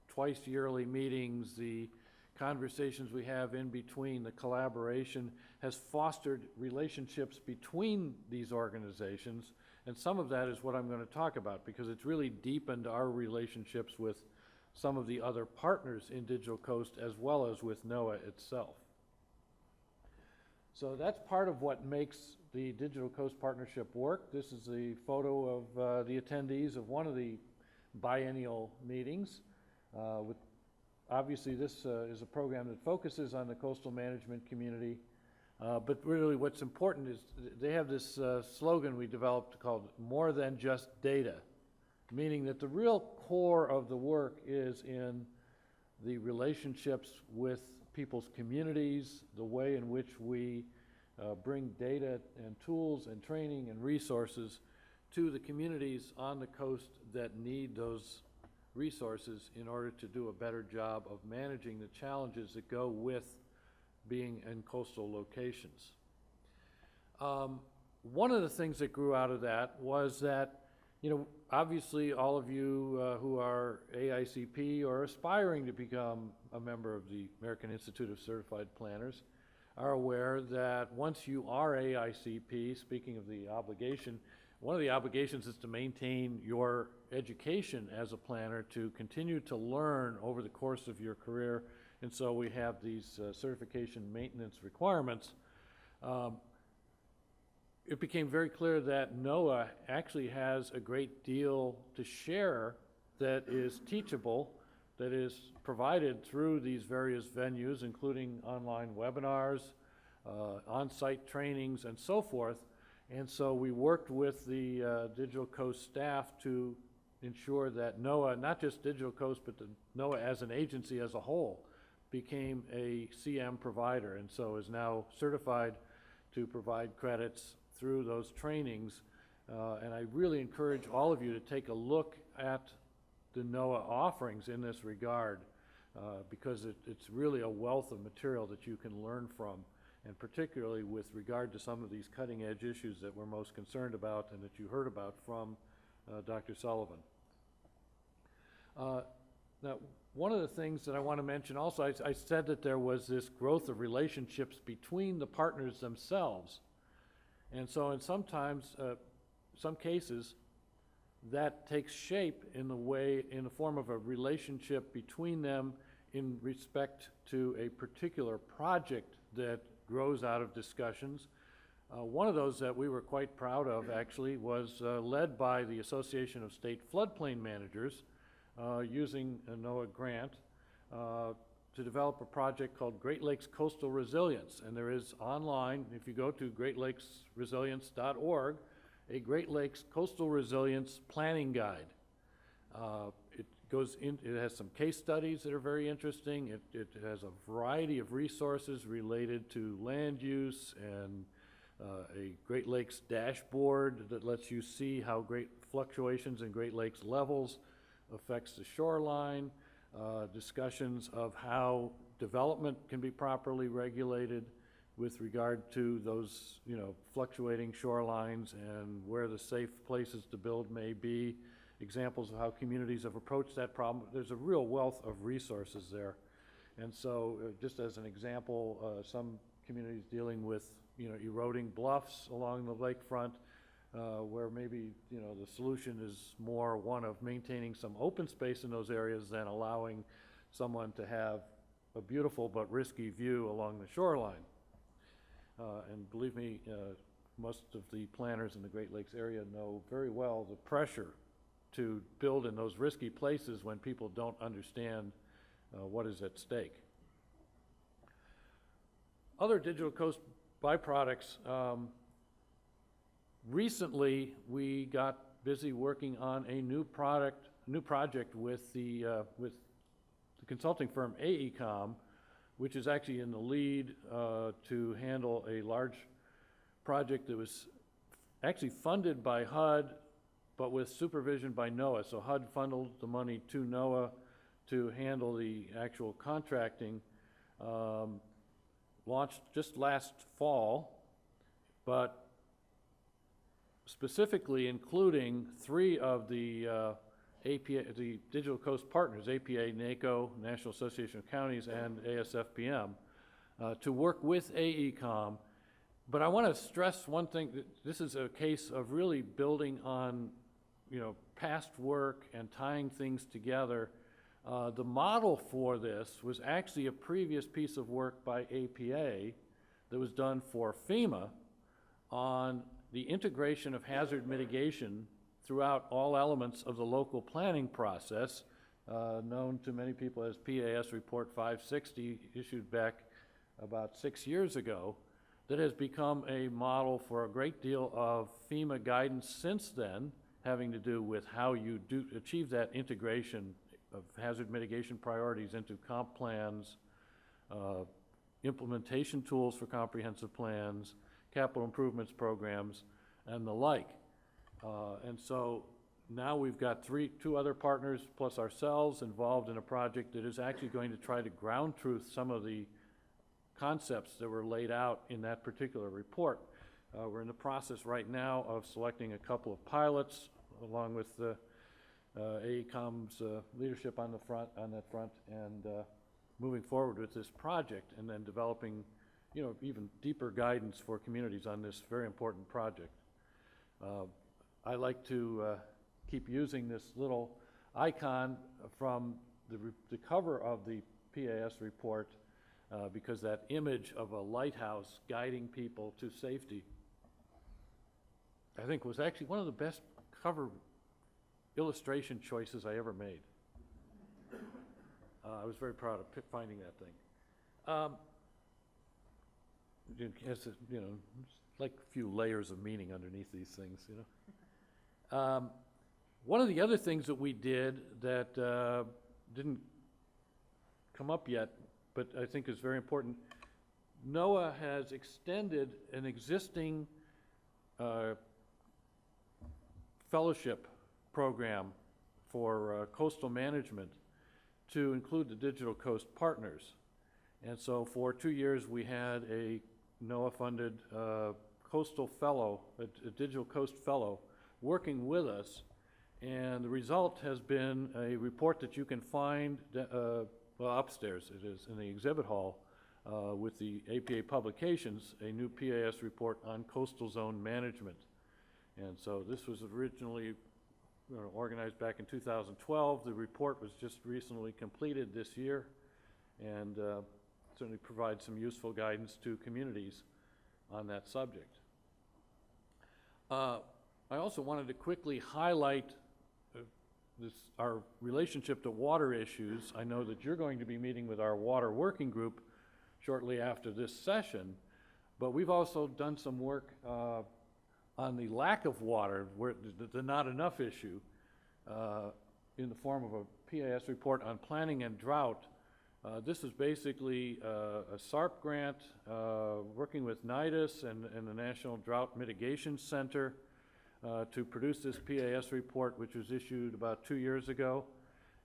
S1: twice yearly meetings, the conversations we have in between, the collaboration, has fostered relationships between these organizations. And some of that is what I'm going to talk about, because it's really deepened our relationships with some of the other partners in Digital Coast as well as with NOAA itself. So that's part of what makes the Digital Coast Partnership work. This is the photo of the attendees of one of the biennial meetings. Obviously this is a program that focuses on the coastal management community. But really what's important is they have this slogan we developed called "More Than Just Data," meaning that the real core of the work is in the relationships with people's communities, the way in which we bring data and tools and training and resources to the communities on the coast that need those resources in order to do a better job of managing the challenges that go with being in coastal locations. One of the things that grew out of that was that, you know, obviously all of you who are AICP or aspiring to become a member of the American Institute of Certified Planners are aware that once you are AICP, speaking of the obligation, one of the obligations is to maintain your education as a planner, to continue to learn over the course of your career. And so we have these certification maintenance requirements. It became very clear that NOAA actually has a great deal to share that is teachable, that is provided through these various venues, including online webinars, on-site trainings, and so forth. And so we worked with the Digital Coast staff to ensure that NOAA, not just Digital Coast, but the NOAA as an agency as a whole, became a CM provider, and so is now certified to provide credits through those trainings. And I really encourage all of you to take a look at the NOAA offerings in this regard, because it's really a wealth of material that you can learn from, and particularly with regard to some of these cutting-edge issues that we're most concerned about and that you heard about from Dr. Sullivan. Now, one of the things that I want to mention also, I said that there was this growth of relationships between the partners themselves. And so in some cases, that takes shape in the form of a relationship between them in respect to a particular project that grows out of discussions. One of those that we were quite proud of actually was led by the Association of State Floodplain Managers, using a NOAA grant to develop a project called Great Lakes Coastal Resilience. And there is online, if you go to greatlakesresilience.org, a Great Lakes Coastal Resilience Planning Guide. It has some case studies that are very interesting. It has a variety of resources related to land use and a Great Lakes dashboard that lets you see how great fluctuations in Great Lakes levels affects the shoreline, discussions of how development can be properly regulated with regard to those, fluctuating shorelines and where the safe places to build may be, examples of how communities have approached that problem. There's a real wealth of resources there. And so just as an example, some communities dealing with, eroding bluffs along the lakefront, where maybe, the solution is more one of maintaining some open space in those areas than allowing someone to have a beautiful but risky view along the shoreline. And believe me, most of the planners in the Great Lakes area know very well the pressure to build in those risky places when people don't understand what is at stake. Other Digital Coast byproducts, recently we got busy working on a new project with the consulting firm AECOM, which is actually in the lead to handle a large project that was actually funded by HUD, but with supervision by NOAA. So HUD funneled the money to NOAA to handle the actual contracting. Launched just last fall, but specifically including 3 of the APA, the Digital Coast partners, APA, NACO, National Association of Counties, and ASFPM, to work with AECOM. But I want to stress one thing, that this is a case of really building on, past work and tying things together. The model for this was actually a previous piece of work by APA that was done for FEMA on the integration of hazard mitigation throughout all elements of the local planning process, known to many people as PAS Report 560, issued back about 6 years ago, that has become a model for a great deal of FEMA guidance since then, having to do with how you do achieve that integration of hazard mitigation priorities into comp plans, implementation tools for comprehensive plans, capital improvements programs, and the like. And so now we've got 2 other partners plus ourselves involved in a project that is actually going to try to ground truth some of the concepts that were laid out in that particular report. We're in the process right now of selecting a couple of pilots along with the AECOM's leadership on that front, and moving forward with this project, and then developing, even deeper guidance for communities on this very important project. I like to keep using this little icon from the cover of the PAS report because that image of a lighthouse guiding people to safety, I think, was actually one of the best cover illustration choices I ever made. I was very proud of finding that thing. It's like a few layers of meaning underneath these things, One of the other things that we did that didn't come up yet, but I think is very important, NOAA has extended an existing fellowship program for coastal management to include the Digital Coast partners. And so for 2 years we had a NOAA-funded coastal fellow, a Digital Coast fellow, working with us, and the result has been a report that you can find, upstairs it is, in the exhibit hall with the APA publications, a new PAS report on coastal zone management. And so this was originally organized back in 2012. The report was just recently completed this year, and certainly provides some useful guidance to communities on that subject. I also wanted to quickly highlight our relationship to water issues. I know that you're going to be meeting with our water working group shortly after this session, but we've also done some work on the lack of water, the not enough issue, in the form of a PAS report on planning and drought. This is basically a SARP grant working with NIDIS and the National Drought Mitigation Center to produce this PAS report, which was issued about 2 years ago.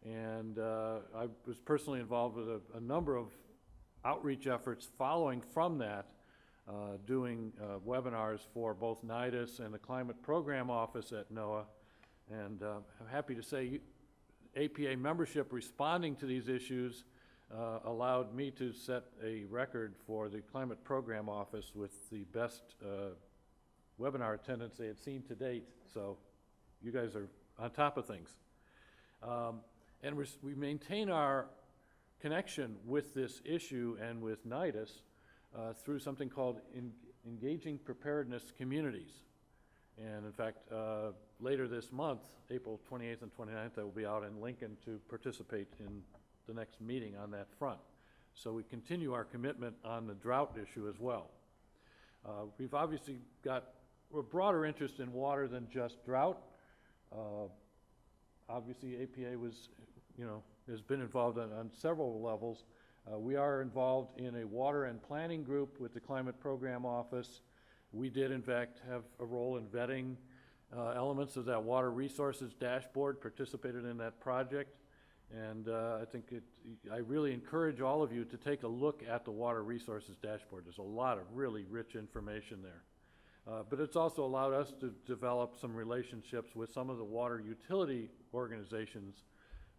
S1: And I was personally involved with a number of outreach efforts following from that, doing webinars for both NIDIS and the Climate Program Office at NOAA. And I'm happy to say APA membership responding to these issues allowed me to set a record for the Climate Program Office with the best webinar attendance they had seen to date. So you guys are on top of things. And we maintain our connection with this issue and with NIDIS through something called engaging preparedness communities. And in fact, later this month, April 28th and 29th, I will be out in Lincoln to participate in the next meeting on that front. So we continue our commitment on the drought issue as well. We've obviously got a broader interest in water than just drought. Obviously, APA was, has been involved on several levels. We are involved in a water and planning group with the Climate Program Office. We did, in fact, have a role in vetting elements of that water resources dashboard, participated in that project. And I really encourage all of you to take a look at the water resources dashboard. There's a lot of really rich information there. But it's also allowed us to develop some relationships with some of the water utility organizations,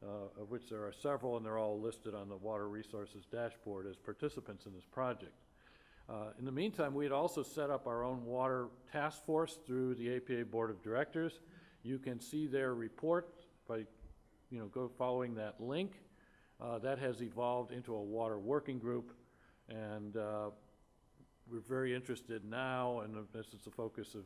S1: of which there are several, and they're all listed on the water resources dashboard as participants in this project. In the meantime, we had also set up our own water task force through the APA Board of Directors. You can see their report by go following that link. That has evolved into a water working group, and we're very interested now, and this is the focus of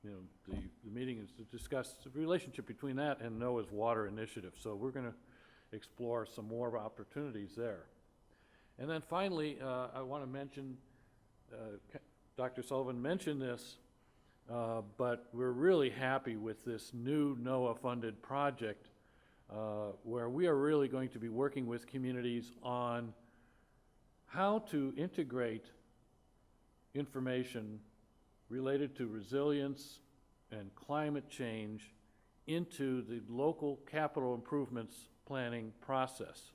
S1: the meeting, is to discuss the relationship between that and NOAA's water initiative. So we're going to explore some more opportunities there. And then finally, I want to mention, Dr. Sullivan mentioned this, but we're really happy with this new NOAA-funded project where we are really going to be working with communities on how to integrate information related to resilience and climate change into the local capital improvements planning process.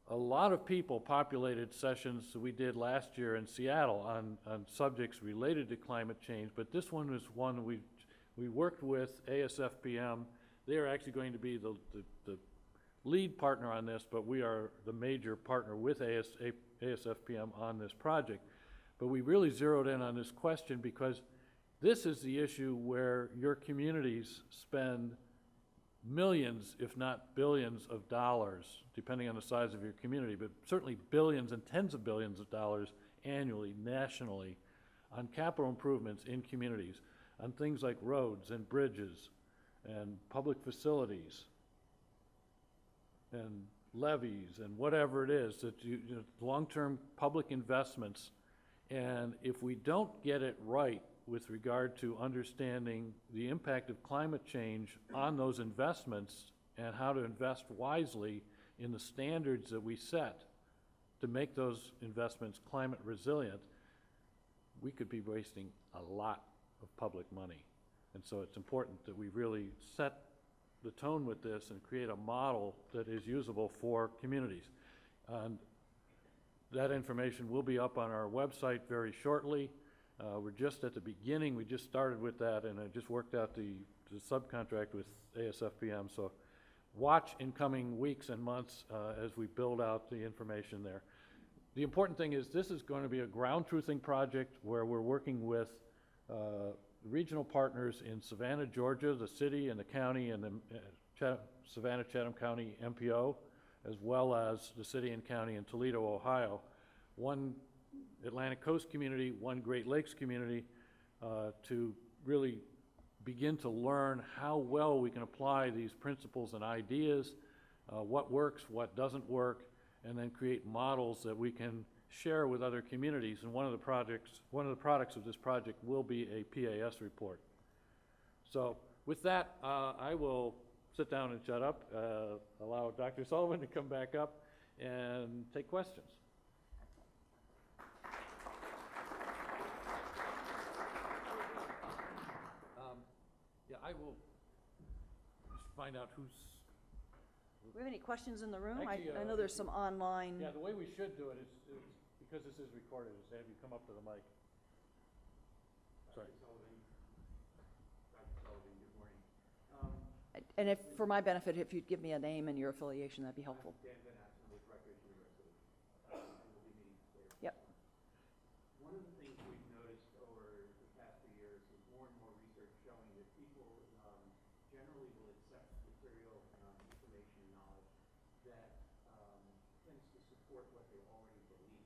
S1: A lot of people populated sessions that we did last year in Seattle on subjects related to climate change, but this one was one we worked with ASFPM. They are actually going to be the lead partner on this, but we are the major partner with ASFPM on this project. But we really zeroed in on this question because this is the issue where your communities spend millions, if not billions of dollars, depending on the size of your community, but certainly billions and tens of billions of dollars annually, nationally, on capital improvements in communities, on things like roads and bridges and public facilities and levees and whatever it is, that long-term public investments. And if we don't get it right with regard to understanding the impact of climate change on those investments and how to invest wisely in the standards that we set to make those investments climate resilient, we could be wasting a lot of public money. And so it's important that we really set the tone with this and create a model that is usable for communities. And that information will be up on our website very shortly. We're just at the beginning. We just started with that, and I just worked out the subcontract with ASFPM. So watch in coming weeks and months as we build out the information there. The important thing is this is going to be a ground truthing project where we're working with regional partners in Savannah, Georgia, the city and the county, and the Savannah-Chatham County MPO, as well as the city and county in Toledo, Ohio. One Atlantic Coast community, one Great Lakes community, to really begin to learn how well we can apply these principles and ideas, what works, what doesn't work, and then create models that we can share with other communities. And one of the products of this project will be a PAS report. So with that, I will sit down and shut up, allow Dr. Sullivan to come back up and take questions. Yeah, I will just find out who's...
S2: Do we have any questions in the room?
S1: Actually,
S2: I know there's some online.
S1: Yeah, the way we should do it is because this is recorded, is to have you come up to the mic. Sorry.
S3: Dr. Sullivan, good morning.
S2: And if, for my benefit, if you'd give me a name and your affiliation, that'd be helpful.
S3: Dan Van Assen with Recreation University, and we'll be meeting later.
S2: Yep.
S3: One of the things we've noticed over the past few years is more and more research showing that people generally will accept material, information, and knowledge that tends to support what they already believe.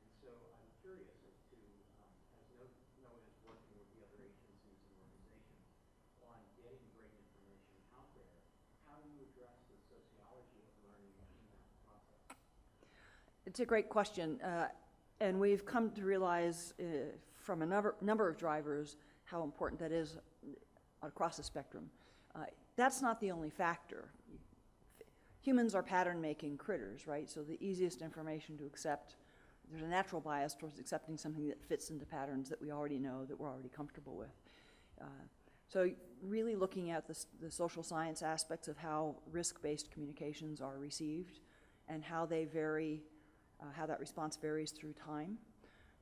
S3: And so I'm curious as to
S2: It's a great question, and we've come to realize from a number of drivers how important that is across the spectrum. That's not the only factor. Humans are pattern-making critters, right? So the easiest information to accept, there's a natural bias towards accepting something that fits into patterns that we already know, that we're already comfortable with. So really looking at the social science aspects of how risk-based communications are received and how they vary, how that response varies through time.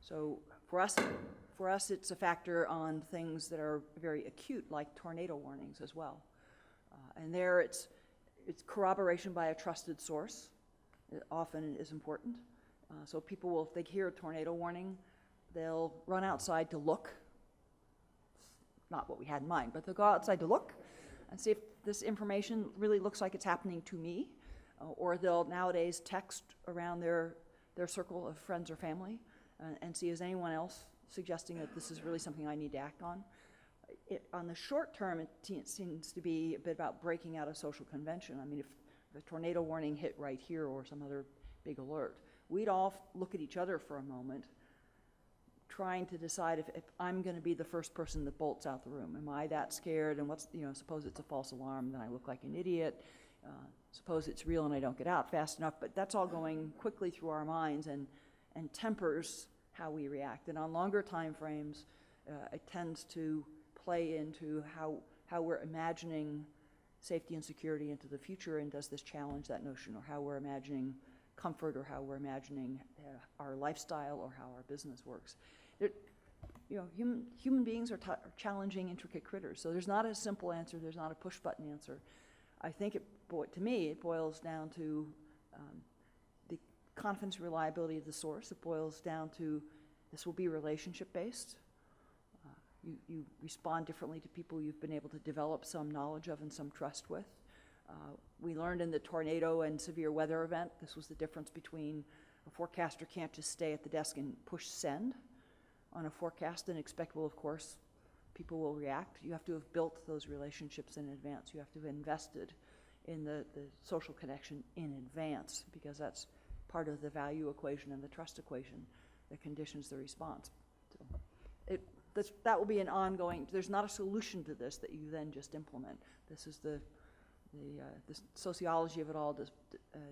S2: So for us, it's a factor on things that are very acute, like tornado warnings as well. And there it's corroboration by a trusted source. It often is important. So people will, if they hear a tornado warning, they'll run outside to look. Not what we had in mind, but they'll go outside to look and see if this information really looks like it's happening to me, or they'll nowadays text around their circle of friends or family and see, is anyone else suggesting that this is really something I need to act on? On the short term, it seems to be a bit about breaking out of social convention. I mean, if the tornado warning hit right here or some other big alert, we'd all look at each other for a moment, trying to decide if I'm going to be the first person that bolts out the room. Am I that scared? And what's, suppose it's a false alarm, then I look like an idiot. Suppose it's real and I don't get out fast enough. But that's all going quickly through our minds and tempers how we react. And on longer time frames, it tends to play into how we're imagining safety and security into the future, and does this challenge that notion, or how we're imagining comfort, or how we're imagining our lifestyle, or how our business works. Human beings are challenging, intricate critters, so there's not a simple answer, there's not a push-button answer. I think, to me, it boils down to the confidence and reliability of the source. It boils down to this will be relationship-based. You respond differently to people you've been able to develop some knowledge of and some trust with. We learned in the tornado and severe weather event, this was the difference between a forecaster can't just stay at the desk and push send on a forecast and expect, well, of course, people will react. You have to have built those relationships in advance. You have to have invested in the social connection in advance, because that's part of the value equation and the trust equation that conditions the response. So that will be an ongoing, there's not a solution to this that you then just implement. This is the sociology of it all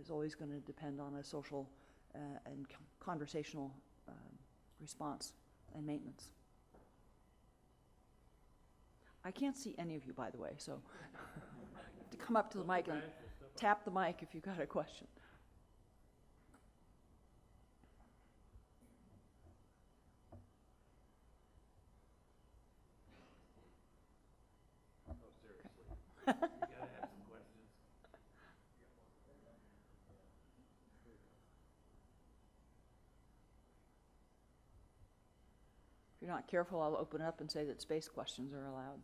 S2: is always going to depend on a social and conversational response and maintenance. I can't see any of you, by the way, so to come up to the mic and tap the mic if you've got a question.
S3: Oh, seriously. You gotta have some questions.
S2: If you're not careful, I'll open it up and say that space questions are allowed.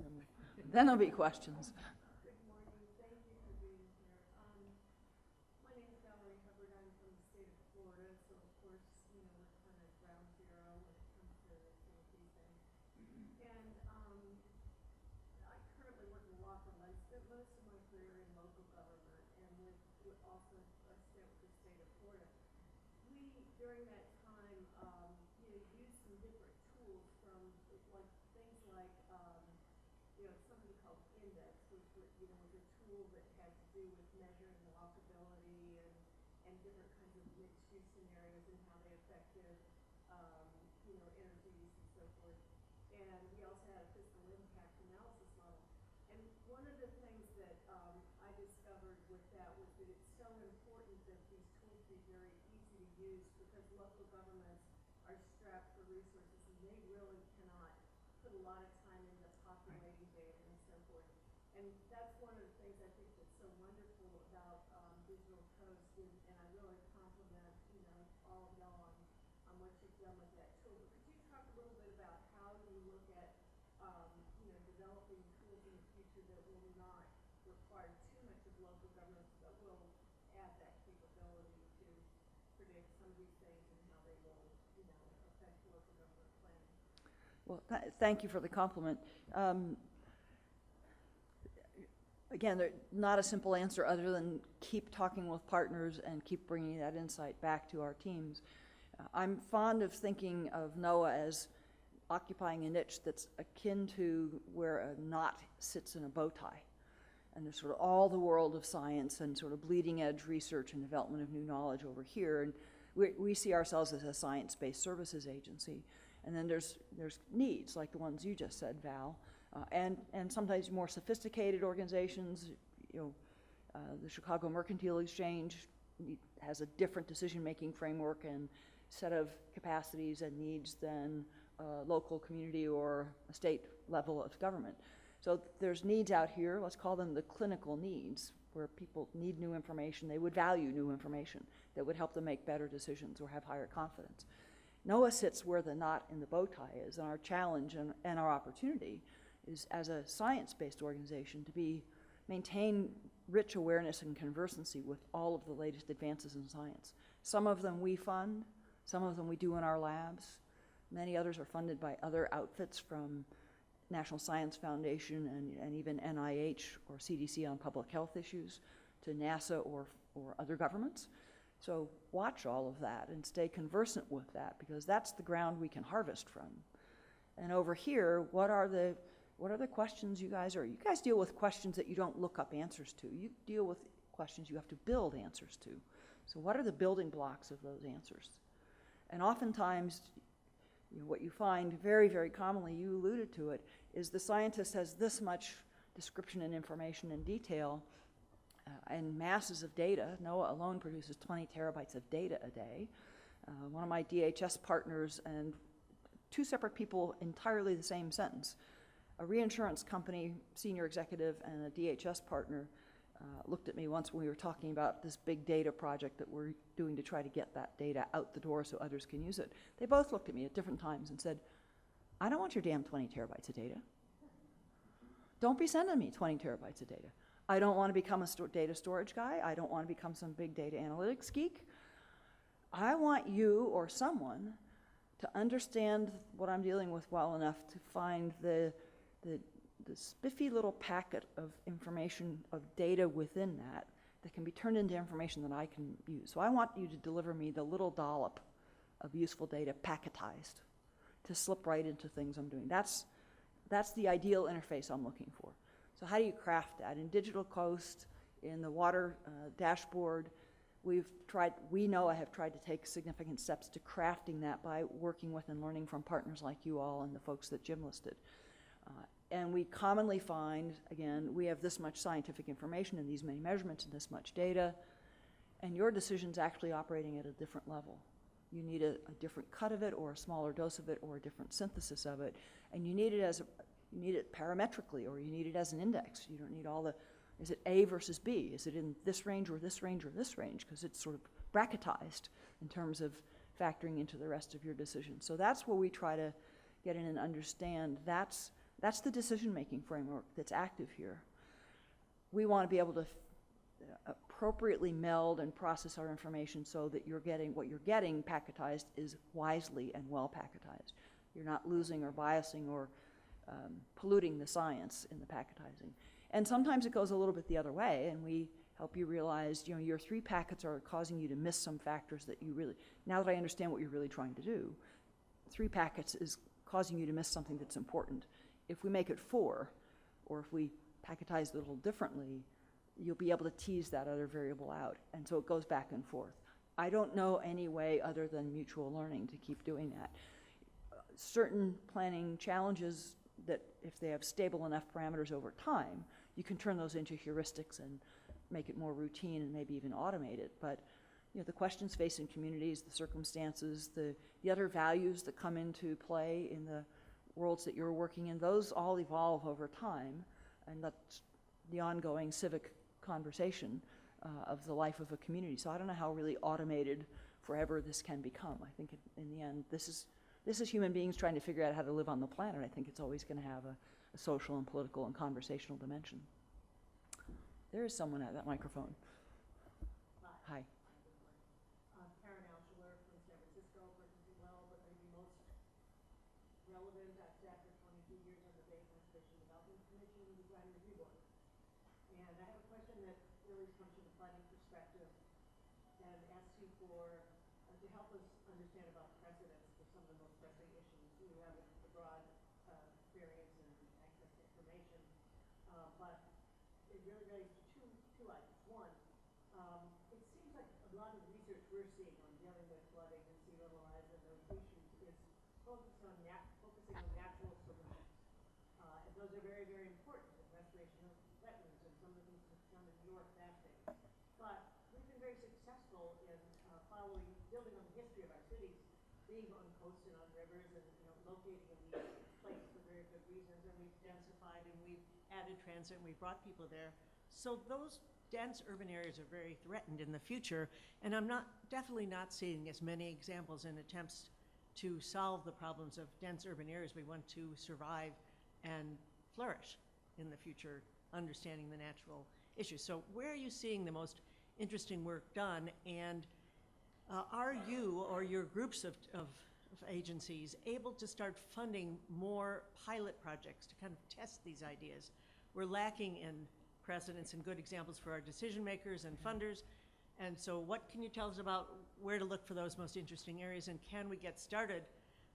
S2: Then there'll be questions.
S4: Good morning. Thank you for being here. My name is Valerie Hubbard. I'm from the state of Florida, so of course, we're kind of ground zero when it comes to safety things. And I currently work in law firm. I spent most of my career in local government, and with also a stint with the state of Florida. We, during that time, used some different tools from like things like something called Index, which was a tool that had to do with measuring walkability and different kinds of mixed-use scenarios and how they affected energies and so forth. And we also had a fiscal impact analysis model. And one of the things that I discovered with that was that it's so important that these tools be very easy to use, because local governments are strapped for resources and they really cannot put a lot of time into populating data and so forth. And that's one of the things I think that's so wonderful about Digital Coast, and I really compliment all of y'all on what you've done with that tool. But could you talk a little bit about how you look at developing tools in the future that will not require too much of local governments, but will add that capability to predict some of these things and how they will affect local government planning?
S2: Well, thank you for the compliment. again, there's not a simple answer other than keep talking with partners and keep bringing that insight back to our teams. I'm fond of thinking of NOAA as occupying a niche that's akin to where a knot sits in a bow tie. And there's sort of all the world of science and sort of bleeding edge research and development of new knowledge over here. And we see ourselves as a science-based services agency. And then there's needs like the ones you just said, Val, and sometimes more sophisticated organizations. The Chicago Mercantile Exchange has a different decision-making framework and set of capacities and needs than a local community or a state level of government. So there's needs out here, let's call them the clinical needs, where people need new information, they would value new information that would help them make better decisions or have higher confidence. NOAA sits where the knot in the bow tie is, and our challenge and our opportunity is, as a science-based organization, to maintain rich awareness and conversancy with all of the latest advances in science. Some of them we fund, some of them we do in our labs. Many others are funded by other outfits, from National Science Foundation and even NIH or CDC on public health issues to NASA or other governments. So watch all of that and stay conversant with that, because that's the ground we can harvest from. And over here, what are the questions you guys deal with questions that you don't look up answers to. You deal with questions you have to build answers to. So what are the building blocks of those answers? And oftentimes, what you find very, very commonly, you alluded to it, is the scientist has this much description and information and detail and masses of data. NOAA alone produces 20 terabytes of data a day. One of my DHS partners, and two separate people, entirely the same sentence. A reinsurance company senior executive and a DHS partner looked at me once when we were talking about this big data project that we're doing to try to get that data out the door so others can use it. They both looked at me at different times and said, I don't want your damn 20 terabytes of data. Don't be sending me 20 terabytes of data. I don't want to become a data storage guy. I don't want to become some big data analytics geek. I want you or someone to understand what I'm dealing with well enough to find the spiffy little packet of information, of data within that can be turned into information that I can use. So I want you to deliver me the little dollop of useful data packetized to slip right into things I'm doing. That's the ideal interface I'm looking for. So how do you craft that? In Digital Coast, in the water dashboard, we know I have tried to take significant steps to crafting that by working with and learning from partners like you all and the folks that Jim listed. And we commonly find, again, we have this much scientific information and these many measurements and this much data, and your decision's actually operating at a different level. You need a different cut of it or a smaller dose of it or a different synthesis of it, and you need it parametrically, or you need it as an index. You don't need is it A versus B? Is it in this range or this range or this range? Because it's sort of bracketized in terms of factoring into the rest of your decision. So that's where we try to get in and understand. That's the decision-making framework that's active here. We want to be able to appropriately meld and process our information so that what you're getting packetized is wisely and well packetized. You're not losing or biasing or polluting the science in the packetizing. And sometimes it goes a little bit the other way, and we help you realize, your 3 packets are causing you to miss some factors that you really, now that I understand what you're really trying to do, 3 packets is causing you to miss something that's important. If we make it 4, or if we packetize it a little differently, you'll be able to tease that other variable out. And so it goes back and forth. I don't know any way other than mutual learning to keep doing that. Certain planning challenges that if they have stable enough parameters over time, you can turn those into heuristics and make it more routine and maybe even automate it. But the questions facing communities, the circumstances, the other values that come into play in the worlds that you're working in, those all evolve over time, and that's the ongoing civic conversation of the life of a community. So I don't know how really automated forever this can become. I think in the end, this is human beings trying to figure out how to live on the planet. I think it's always going to have a social and political and conversational dimension. There is someone at that microphone. Hi.
S4: Karen Alschuler from San Francisco, Emergency Well, but maybe most relevant after 22 years on the Bay Conservation Development Commission Design Review Board. And I have a question that really comes from the planning perspective and asks you for, to help us understand about precedents for some of the most pressing issues. You have a broad experience and access to information, but it really relates to two items. One, it seems like a lot of the research we're seeing on dealing with flooding and sea level rise and those issues is focusing on natural solutions. And those are very, very important in restoration of wetlands and some of the things that have done in New York, fascinating. But we've been very successful in building on the history of our cities, being on coasts and on rivers and locating in these places for very good reasons. And we've densified and we've added transit and we've brought people there. So those dense urban areas are very threatened in the future, and I'm definitely not seeing as many examples in attempts to solve the problems of dense urban areas. We want to survive and flourish in the future, understanding the natural issues. So where are you seeing the most interesting work done, and are you or your groups of agencies able to start funding more pilot projects to kind of test these ideas? We're lacking in precedents and good examples for our decision makers and funders. And so what can you tell us about where to look for those most interesting areas, and can we get started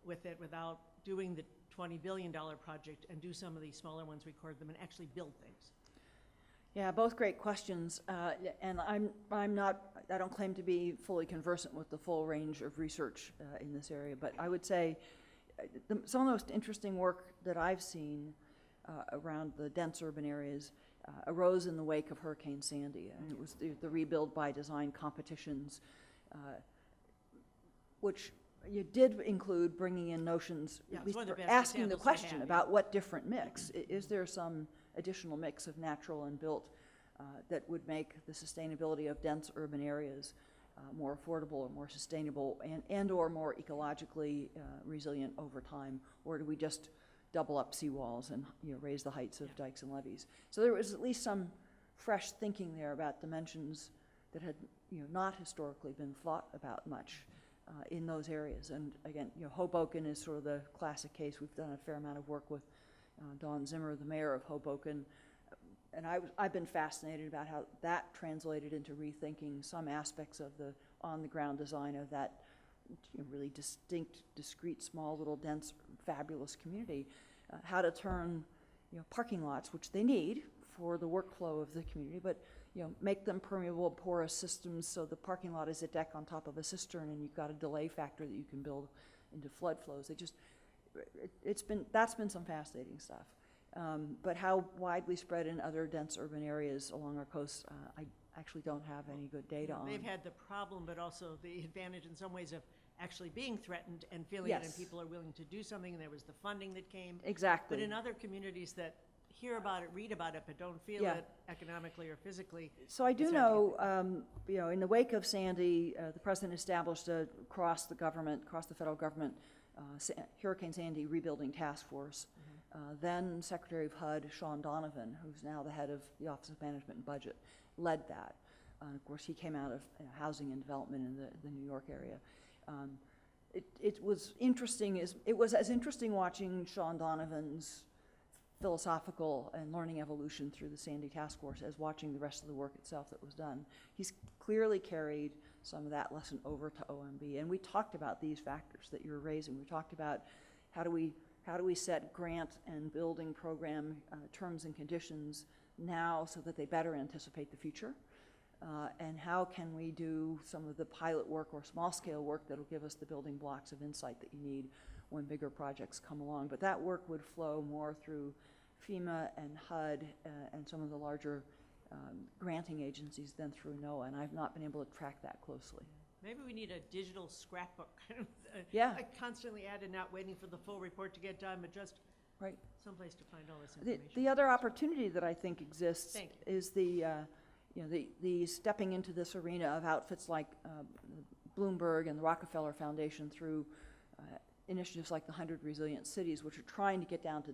S4: with it without doing the $20 billion project and do some of these smaller ones, record them, and actually build things?
S2: Yeah, both great questions. And I don't claim to be fully conversant with the full range of research in this area, but I would say some of the most interesting work that I've seen around the dense urban areas arose in the wake of Hurricane Sandy, and it was the rebuild by design competitions, which you did include bringing in notions,
S4: Yeah,
S2: at least
S4: one of the
S2: for
S4: best
S2: asking the
S4: examples we
S2: question
S4: have,
S2: about what different mix. Is there some additional mix of natural and built that would make the sustainability of dense urban areas more affordable or more sustainable and or more ecologically resilient over time? Or do we just double up seawalls and raise the heights of dikes and levees? So there was at least some fresh thinking there about dimensions that had not historically been thought about much in those areas. And again, Hoboken is sort of the classic case. We've done a fair amount of work with Dawn Zimmer, the mayor of Hoboken, and I've been fascinated about how that translated into rethinking some aspects of the on-the-ground design of that really distinct, discrete, small, little, dense, fabulous community. How to turn parking lots, which they need for the workflow of the community, but make them permeable, porous systems, so the parking lot is a deck on top of a cistern, and you've got a delay factor that you can build into flood flows. That's been some fascinating stuff. But how widely spread in other dense urban areas along our coast, I actually don't have any good data on.
S4: They've had the problem, but also the advantage in some ways of actually being threatened and feeling it, and
S2: Yes.
S4: people are willing to do something, and there was the funding that came.
S2: Exactly.
S4: But in other communities that hear about it, read about it, but don't feel
S2: Yeah.
S4: it economically or physically.
S2: So I do
S4: it's
S2: know, in the wake of Sandy, the president established across the federal government, Hurricane Sandy Rebuilding Task Force. Then Secretary of HUD, Sean Donovan, who's now the head of the Office of Management and Budget, led that. Of course, he came out of housing and development in the New York area. It was interesting. It was as interesting watching Sean Donovan's philosophical and learning evolution through the Sandy Task Force as watching the rest of the work itself that was done. He's clearly carried some of that lesson over to OMB, and we talked about these factors that you're raising. We talked about how do we set grant and building program terms and conditions now so that they better anticipate the future, and how can we do some of the pilot work or small-scale work that will give us the building blocks of insight that you need when bigger projects come along. But that work would flow more through FEMA and HUD and some of the larger granting agencies than through NOAA, and I've not been able to track that closely.
S4: Maybe we need a digital scrapbook,
S2: Yeah.
S4: like constantly added, not waiting for the full report to get done, but just
S2: Right.
S4: someplace to find all this
S2: The
S4: information.
S2: other opportunity that I think exists
S4: Thank
S2: is the stepping into this arena of outfits like Bloomberg and the Rockefeller Foundation through initiatives like the 100 Resilient Cities, which are trying to get down to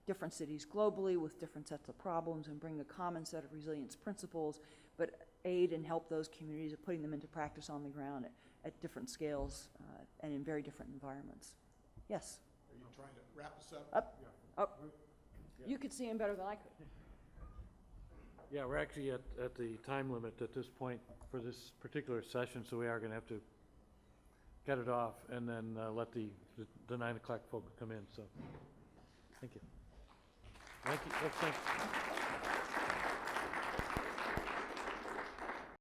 S2: different cities globally with different sets of problems and bring a common set of resilience principles, but aid and help those communities at putting them into practice on the ground at different scales and in very different environments. Yes?
S5: Are you trying to wrap us up?
S2: Up. You could see him better than I could.
S1: Yeah, we're actually at the time limit at this point for this particular session, so we are gonna have to get it off and then let the 9 o'clock folk come in, so, thank you. Thank you, thank you.